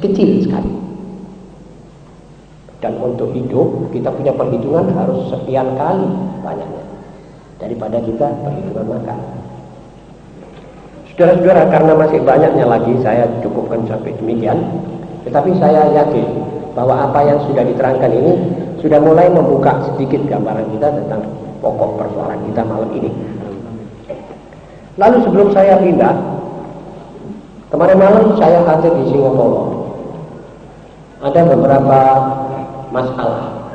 kecil sekali. Dan untuk hidup kita punya perhitungan harus sekian kali banyaknya daripada kita perhitungan makan. Saudara-saudara, karena masih banyaknya lagi saya cukupkan sampai demikian. Tetapi saya yakin bahwa apa yang sudah diterangkan ini sudah mulai membuka sedikit gambaran kita tentang pokok persoalan kita malam ini. Lalu sebelum saya pindah, kemarin malam saya hadir di Singapura. Ada beberapa masalah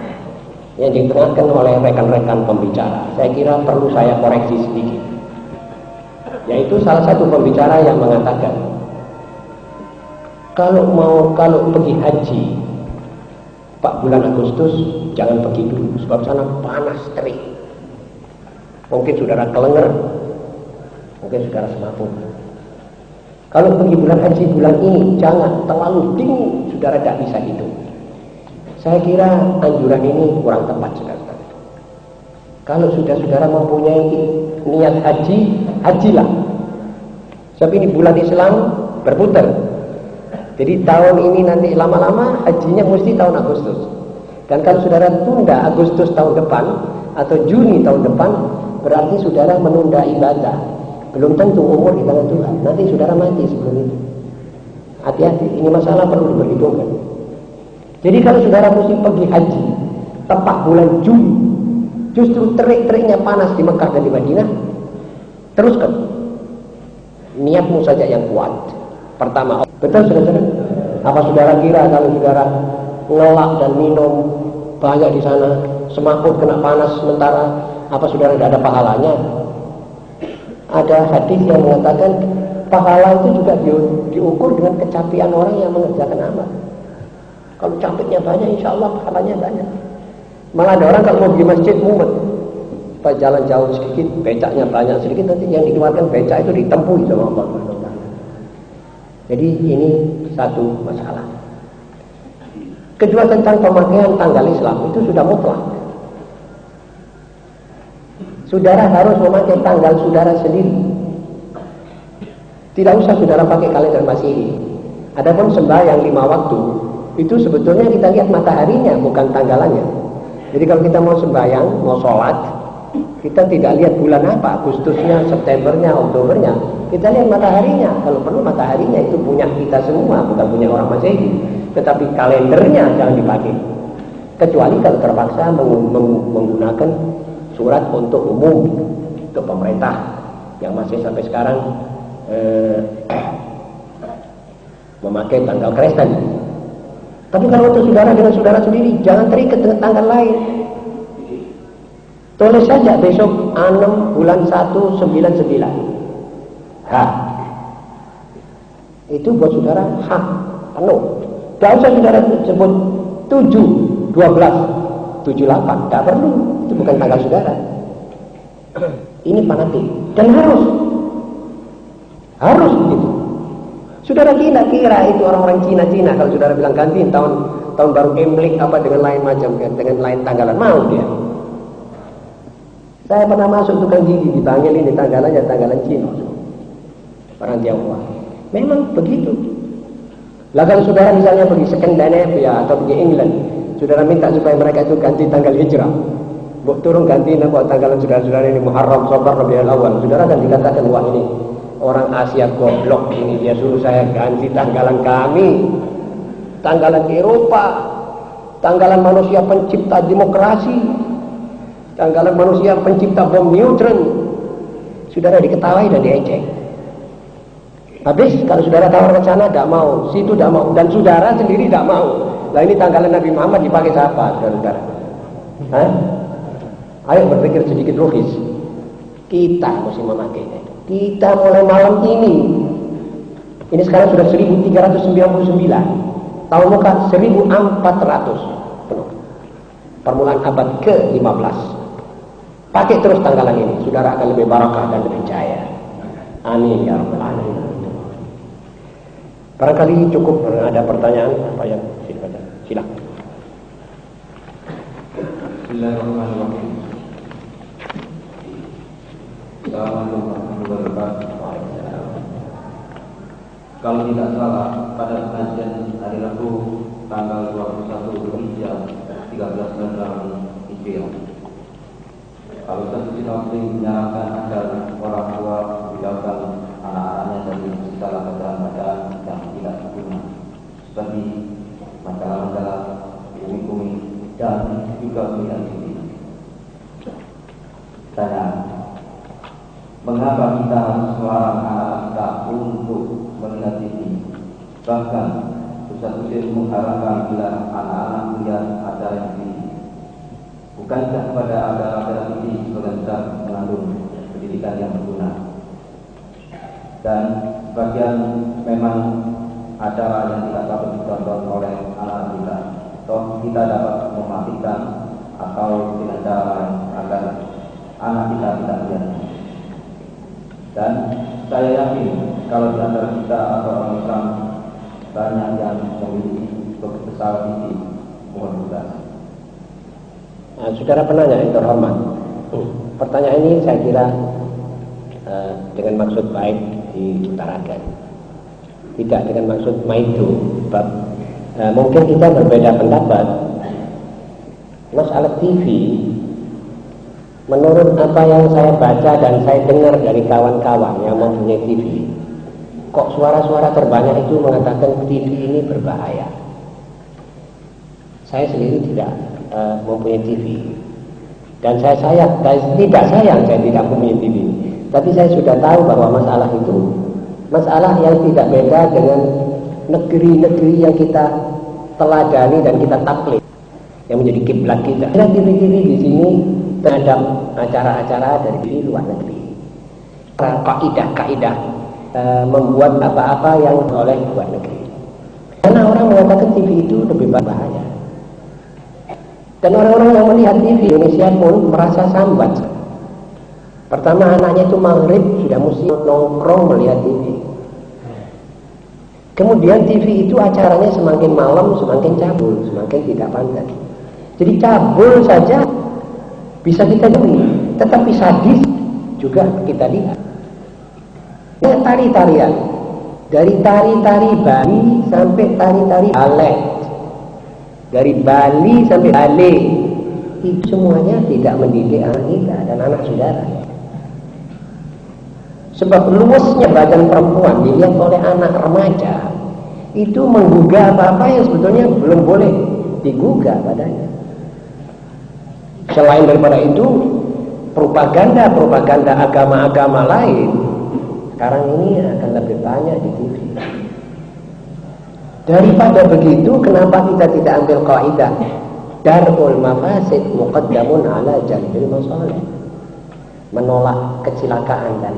yang diterangkan oleh rekan-rekan pembicara. Saya kira perlu saya koreksi sedikit. Yaitu salah satu pembicara yang mengatakan, kalau pergi haji Pak bulan Agustus jangan pergi dulu, sebab sana panas terik. Mungkin saudara kelenger, mungkin saudara semaput. Kalau pergi bulan haji bulan ini jangan terlalu dingin, saudara tidak bisa hidup. Saya kira anjuran ini kurang tepat, saudara. Kalau sudah saudara mempunyai niat haji, hajilah. Sebab ini bulan Islam berputar. Jadi tahun ini nanti lama-lama hajinya mesti tahun Agustus. Dan kalau saudara tunda Agustus tahun depan atau Juni tahun depan, berarti saudara menunda ibadah. Belum tentu umur di tangan Tuhan. Nanti saudara mati sebelum itu. Hati-hati, ini masalah perlu diperhitungkan. Jadi kalau saudara mesti pergi haji tepat bulan Juni, justru terik-teriknya panas di Mekah dan di Madinah, teruskan. Niatmu saja yang kuat. Pertama, betul saudara? Apa saudara kira kalau saudara ngelak dan minum banyak di sana, semaput kena panas sementara, apa saudara tidak ada pahalanya? Ada hadis yang mengatakan pahala itu juga diukur dengan kecapian orang yang mengerjakan amal. Kalau capeknya banyak, insya Allah pahalanya banyak. Malah ada orang kalau mau pergi masjid mumet, pas jalan jauh sedikit, becaknya banyak sedikit, nanti yang dikeluarkan becak itu ditempuh sama Allah. Jadi ini satu masalah. Kedua, tentang pemakaian tanggal Islam itu sudah mutlak. Saudara harus memakai tanggal saudara sendiri. Tidak usah saudara pakai kalender Masehi. Adapun sembahyang 5 waktu itu sebetulnya kita lihat mataharinya, bukan tanggalannya. Jadi kalau kita mau sembahyang, mau sholat, kita tidak lihat bulan apa, Agustusnya, Septembernya, Oktobernya. Kita lihat mataharinya. Kalau perlu mataharinya itu punya kita semua, bukan punya orang Masehi. Tetapi kalendernya jangan dipakai. Kecuali kalau terpaksa menggunakan surat untuk umum, untuk pemerintah yang masih sampai sekarang memakai tanggal Kristen. Tapi kalau untuk saudara dengan saudara sendiri, jangan terikat dengan tanggal lain. Tulis saja besok 6 bulan 199. Itu buat saudara hak penuh. Tidak usah saudara sebut 7, 12, 78. Tidak perlu. Itu bukan tanggal saudara. Ini fanatik. Dan harus begitu. Saudara kira itu orang-orang Cina kalau saudara bilang ganti tahun baru Imlek apa dengan lain macam, dengan lain tanggalan, mau dia. Saya pernah masuk tukang gigi, dipanggil ini tanggalannya tanggalan Cina, orang Tionghoa. Memang begitu. Lah kalau saudara misalnya pergi Scandinavia atau pergi England, Saudara minta supaya mereka itu ganti tanggal hijrah. Buk turun ganti nama tanggalan saudara-saudara ini Muharram, Safar, Rabiul Awal. Saudara akan dikatakan, wah ini orang Asia goblok ini, dia suruh saya ganti tanggalan kami, tanggalan Eropa, tanggalan manusia pencipta demokrasi, tanggalan manusia pencipta bom neutron. Saudara diketahui dan diejek. Habis kalau saudara tawar ke sana tidak mau, situ tidak mau, dan saudara sendiri tidak mau. Lah ini tanggalan Nabi Muhammad dipakai siapa, saudara-saudara? Hah? Ayo berpikir sedikit logis. Kita mesti memakainya. Kita mulai malam ini sekarang sudah 1399, tahun muka 1400 penuh, permulaan abad ke-15. Pakai terus tanggalan ini, saudara akan lebih barakah dan lebih jaya. Amin ya rabbal alamin. Barangkali cukup, ada pertanyaan apa yang silakan. Bismillahirrahmanirrahim. Assalamualaikum warahmatullahi wabarakatuh. Kalau tidak salah, pada pengajian hari Rabu tanggal 21 Zulhijjah 1396 Hijriah, kalau Ustaz Sinopri menyarankan agar orang tua menjauhkan anak-anaknya dari segala bacaan-bacaan yang tidak berguna, seperti majalah-majalah, bumi-bumi, dan juga melihat TV. Tanya, mengapa kita harus melarang anak kita untuk melihat TV? Bahkan Ustaz Husain mengharapkan bila anak-anak melihat acara TV, bukankah kepada acara TV sebagian besar mengandung pendidikan yang berguna? Dan sebagian memang acara yang tidak dapat ditonton oleh anak kita, toh kita dapat mematikan atau dengan cara lain agar anak kita tidak melihatnya. Dan saya yakin kalau di antara kita atau orang Islam banyak yang memiliki besar visi komunitas. Nah, saudara penanya yang terhormat, pertanyaan ini saya kira dengan maksud baik diutarakan, tidak dengan maksud maidu. Mungkin kita berbeda pendapat. Masalah TV, menurut apa yang saya baca dan saya dengar dari kawan-kawan yang mempunyai TV, kok suara-suara terbanyak itu mengatakan TV ini berbahaya. Saya sendiri tidak mempunyai TV, dan saya tidak sayang saya tidak mempunyai TV. Tapi saya sudah tahu bahwa masalah itu masalah yang tidak beda dengan negeri-negeri yang kita teladani dan kita taklid, yang menjadi kiblat kita. TV-TV di sini terhadap acara-acara dari luar negeri, kaidah-kaidah membuat apa-apa yang oleh luar negeri. Karena orang mengatakan TV itu lebih berbahaya. Dan orang-orang yang melihat TV Indonesia pun merasa sambat. Pertama anaknya itu maghrib sudah mesti nongkrong melihat TV. Kemudian TV itu acaranya semakin malam semakin cabul, semakin tidak pantas. Jadi cabul saja bisa kita jauhi, tetapi sadis juga kita lihat. Ya, tari-tarian, dari tari-tari Bali sampai tari-tari balet, dari Bali sampai Bali, itu semuanya tidak mendidik anak kita dan anak saudara. Sebab luasnya badan perempuan dilihat oleh anak remaja itu menggugah apa-apa yang sebetulnya belum boleh digugah padanya. Selain daripada itu, propaganda agama-agama lain sekarang ini akan lebih banyak di TV. Daripada begitu, kenapa kita tidak ambil kaidah darul mafasid muqaddamun ala jalbil masalih? Menolak kecelakaan dan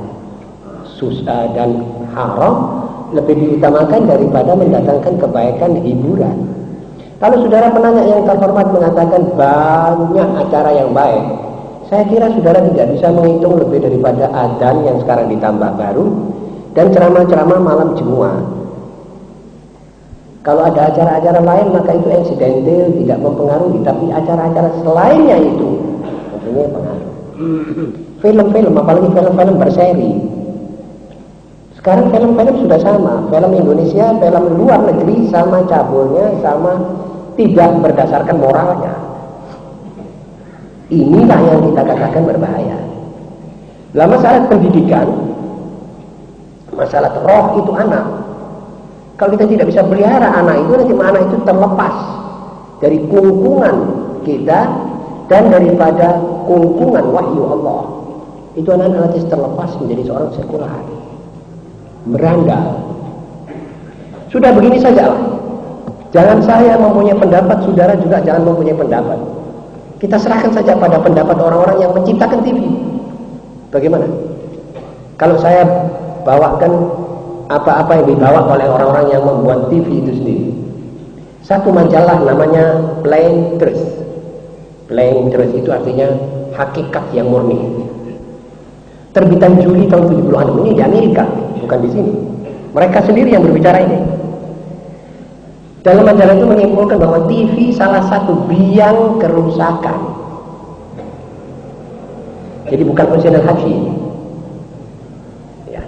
haram lebih diutamakan daripada mendatangkan kebaikan hiburan. Kalau saudara penanya yang terhormat mengatakan banyak acara yang baik, saya kira saudara tidak bisa menghitung lebih daripada adzan yang sekarang ditambah baru dan ceramah-ceramah malam Jumat. Kalau ada acara-acara lain maka itu insidental, tidak mempengaruhi, tapi acara-acara selainnya itu mempunyai pengaruh. Film-film, apalagi film-film berseri. Sekarang film-film sudah sama, film Indonesia, film luar negeri sama cabulnya, sama tidak berdasarkan moralnya. Inilah yang kita katakan berbahaya. Dalam masalah pendidikan, masalah roh itu anak. Kalau kita tidak bisa pelihara anak itu, nanti anak itu terlepas dari kungkungan kita dan daripada kungkungan wahyu Allah. Itu anak nanti terlepas menjadi seorang sekular, berandal. Sudah begini sajalah. Jangan saya mempunyai pendapat, saudara juga jangan mempunyai pendapat. Kita serahkan saja pada pendapat orang-orang yang menciptakan TV. Bagaimana? Kalau saya bawakan apa-apa yang dibawa oleh orang-orang yang membuat TV itu sendiri. Satu majalah namanya Plain Truth. Plain Truth itu artinya hakikat yang murni. Terbitan Juli tahun 76 ini di Amerika, bukan di sini. Mereka sendiri yang berbicara ini. Dalam majalah itu menyimpulkan bahwa TV salah satu biang kerusakan. Jadi bukan original haji. Ya.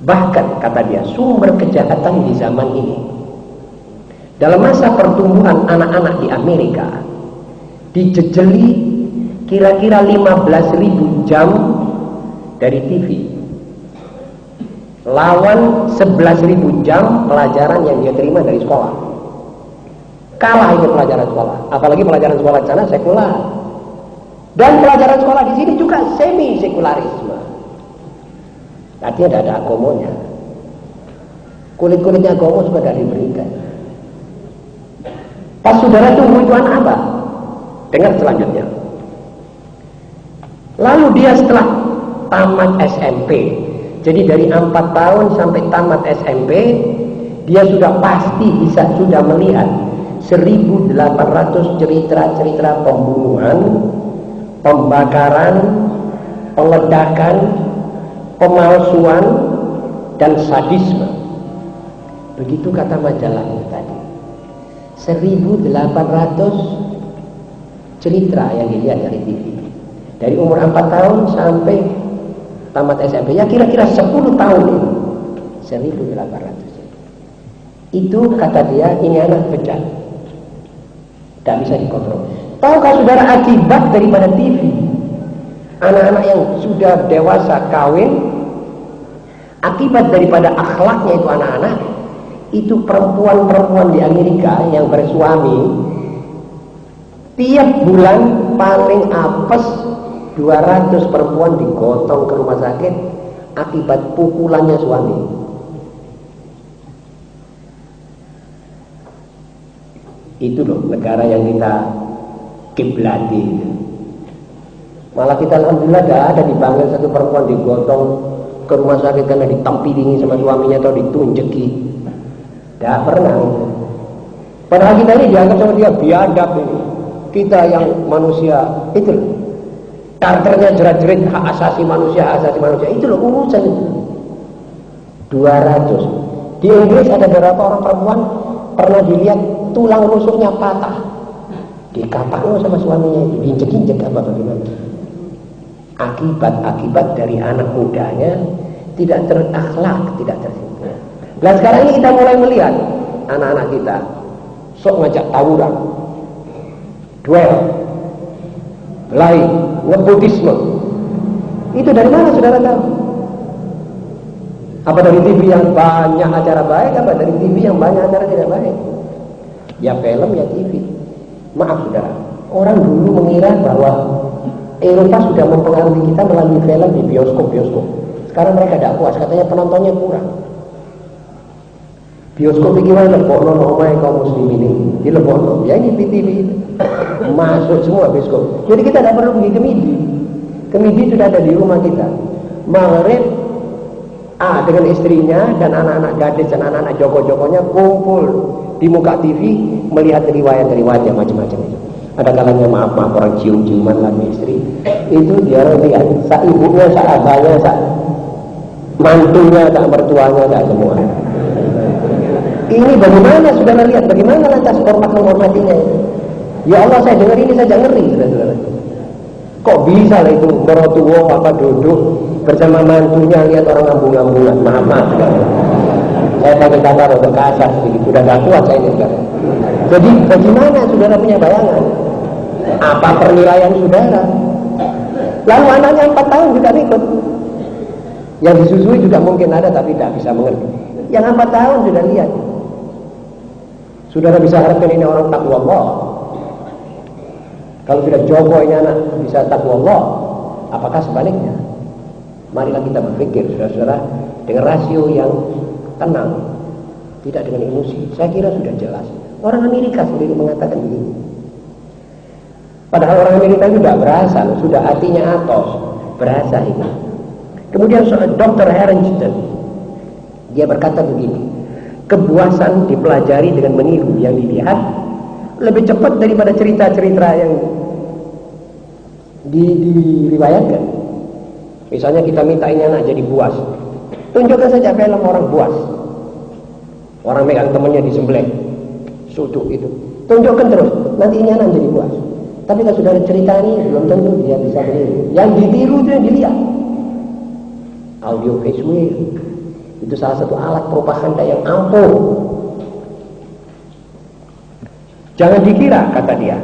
Bahkan kata dia, sumber kejahatan di zaman ini. Dalam masa pertumbuhan anak-anak di Amerika, dijejeli kira-kira 15.000 jam dari TV. Lawan 11.000 jam pelajaran yang dia terima dari sekolah. Kalah itu pelajaran sekolah. Apalagi pelajaran sekolah di sana sekular. Dan pelajaran sekolah di sini juga semi sekularisme. Artinya tidak ada agomonya. Kulit-kulitnya agomo sudah tidak diberikan. Pas saudara tunggu itu anak apa? Dengar selanjutnya. Lalu dia setelah tamat SMP, jadi dari 4 tahun sampai tamat SMP, dia sudah pasti sudah melihat 1.800 cerita-cerita pembunuhan, pembakaran, peledakan, pemalsuan, dan sadisme. Begitu kata majalahnya tadi. 1.800 cerita yang dilihat dari TV. Dari umur 4 tahun sampai tamat SMP, ya kira-kira 10 tahun ini. 1.800. Itu kata dia, ini anak bejat. Tidak bisa dikontrol. Tahukah saudara akibat daripada TV? Anak-anak yang sudah dewasa kawin, akibat daripada akhlaknya itu anak-anak, itu perempuan-perempuan di Amerika yang bersuami, tiap bulan paling apes 200 perempuan digotong ke rumah sakit akibat pukulannya suami. Itu loh negara yang kita kiblati. Malah kita alhamdulillah tidak ada dipanggil satu perempuan digotong ke rumah sakit karena ditampilingi sama suaminya atau ditunjeki. Tidak pernah. Padahal kita ini dianggap sama dia biadab ini. Kita yang manusia itu loh. Charternya jerat-jerit hak asasi manusia, itu loh urusan itu. 200. Di Inggris ada beberapa orang perempuan pernah dilihat tulang rusuknya patah, dikapaknya sama suaminya itu, diinjek-injek apa bagaimana. Akibat dari anak mudanya tidak terakhlak, tidak tersimpul. Nah sekarang ini kita mulai melihat anak-anak kita sok ngajak tawuran, duel, lain, ngebudisme. Itu dari mana saudara tahu? Apa dari TV yang banyak acara baik, apa dari TV yang banyak acara tidak baik? Ya film, ya TV. Maaf saudara, orang dulu mengira bahwa Eropa sudah mempengaruhi kita melalui film di bioskop-bioskop. Sekarang mereka tidak puas, katanya penontonnya kurang. Bioskop ini gimana? Lebokno nomai kaum muslim ini di Lebokno. Ya ini TV masuk semua bioskop. Jadi kita tidak perlu pergi ke MIDI. Ke MIDI sudah ada di rumah kita. Maghrib dengan istrinya dan anak-anak gadis dan anak-anak joko-jokonya kumpul di muka TV melihat riwayat-riwayat yang macam-macam itu. Ada kalanya maaf orang cium-ciuman lagi istri. Itu dia lihat sak ibunya, sak abahnya, sak mantunya, sak mertuanya, sak semua. Ini bagaimana saudara lihat? Bagaimana lantas hormat menghormatinya? Ya Allah, saya dengar ini saja ngeri, saudara. Kok bisa lah itu mertua apa duduk bersama mantunya lihat orang ngambung-ngambungan? Maaf. Saya pakai kata untuk kasar sedikit, sudah gak kuat saya ini sekarang. Jadi bagaimana saudara punya bayangan? Apa penilaian saudara? Lalu anaknya 4 tahun juga ikut. Yang disusui juga mungkin ada tapi tidak bisa mengerti. Yang 4 tahun sudah lihat. Saudara bisa harapkan ini orang takwa Allah. Kalau sudah Joko ini anak bisa takwa Allah, apakah sebaliknya? Marilah kita berpikir, saudara-saudara, dengan rasio yang tenang, tidak dengan emosi. Saya kira sudah jelas. Orang Amerika sendiri mengatakan begini. Padahal orang Amerika itu tidak berasa, sudah hatinya atos, berasa ini. Kemudian Dr. Harrington, dia berkata begini, kepuasan dipelajari dengan meniru yang dilihat lebih cepat daripada cerita-cerita yang diriwayatkan. Misalnya kita minta ini anak jadi buas, tunjukkan saja film orang buas, orang megang temannya disembelih, suduk itu, tunjukkan terus, nanti ini anak jadi buas. Tapi kalau sudah ada cerita ini, belum tentu dia bisa meniru. Yang ditiru itu yang dilihat. Audio visual itu salah satu alat propaganda yang ampuh. Jangan dikira, kata dia,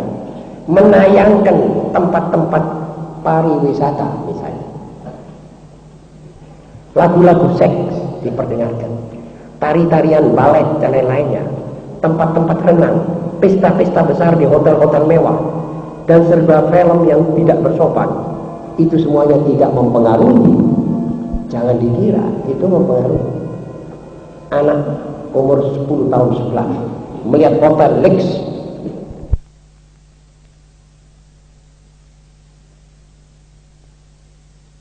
menayangkan tempat-tempat pariwisata misalnya, lagu-lagu seks diperdengarkan, tari-tarian balet dan lain-lainnya, tempat-tempat renang, pesta-pesta besar di hotel-hotel mewah, dan serba film yang tidak bersopan, itu semuanya tidak mempengaruhi. Jangan dikira itu mempengaruhi. Anak umur 10 tahun 11 melihat hotel Lex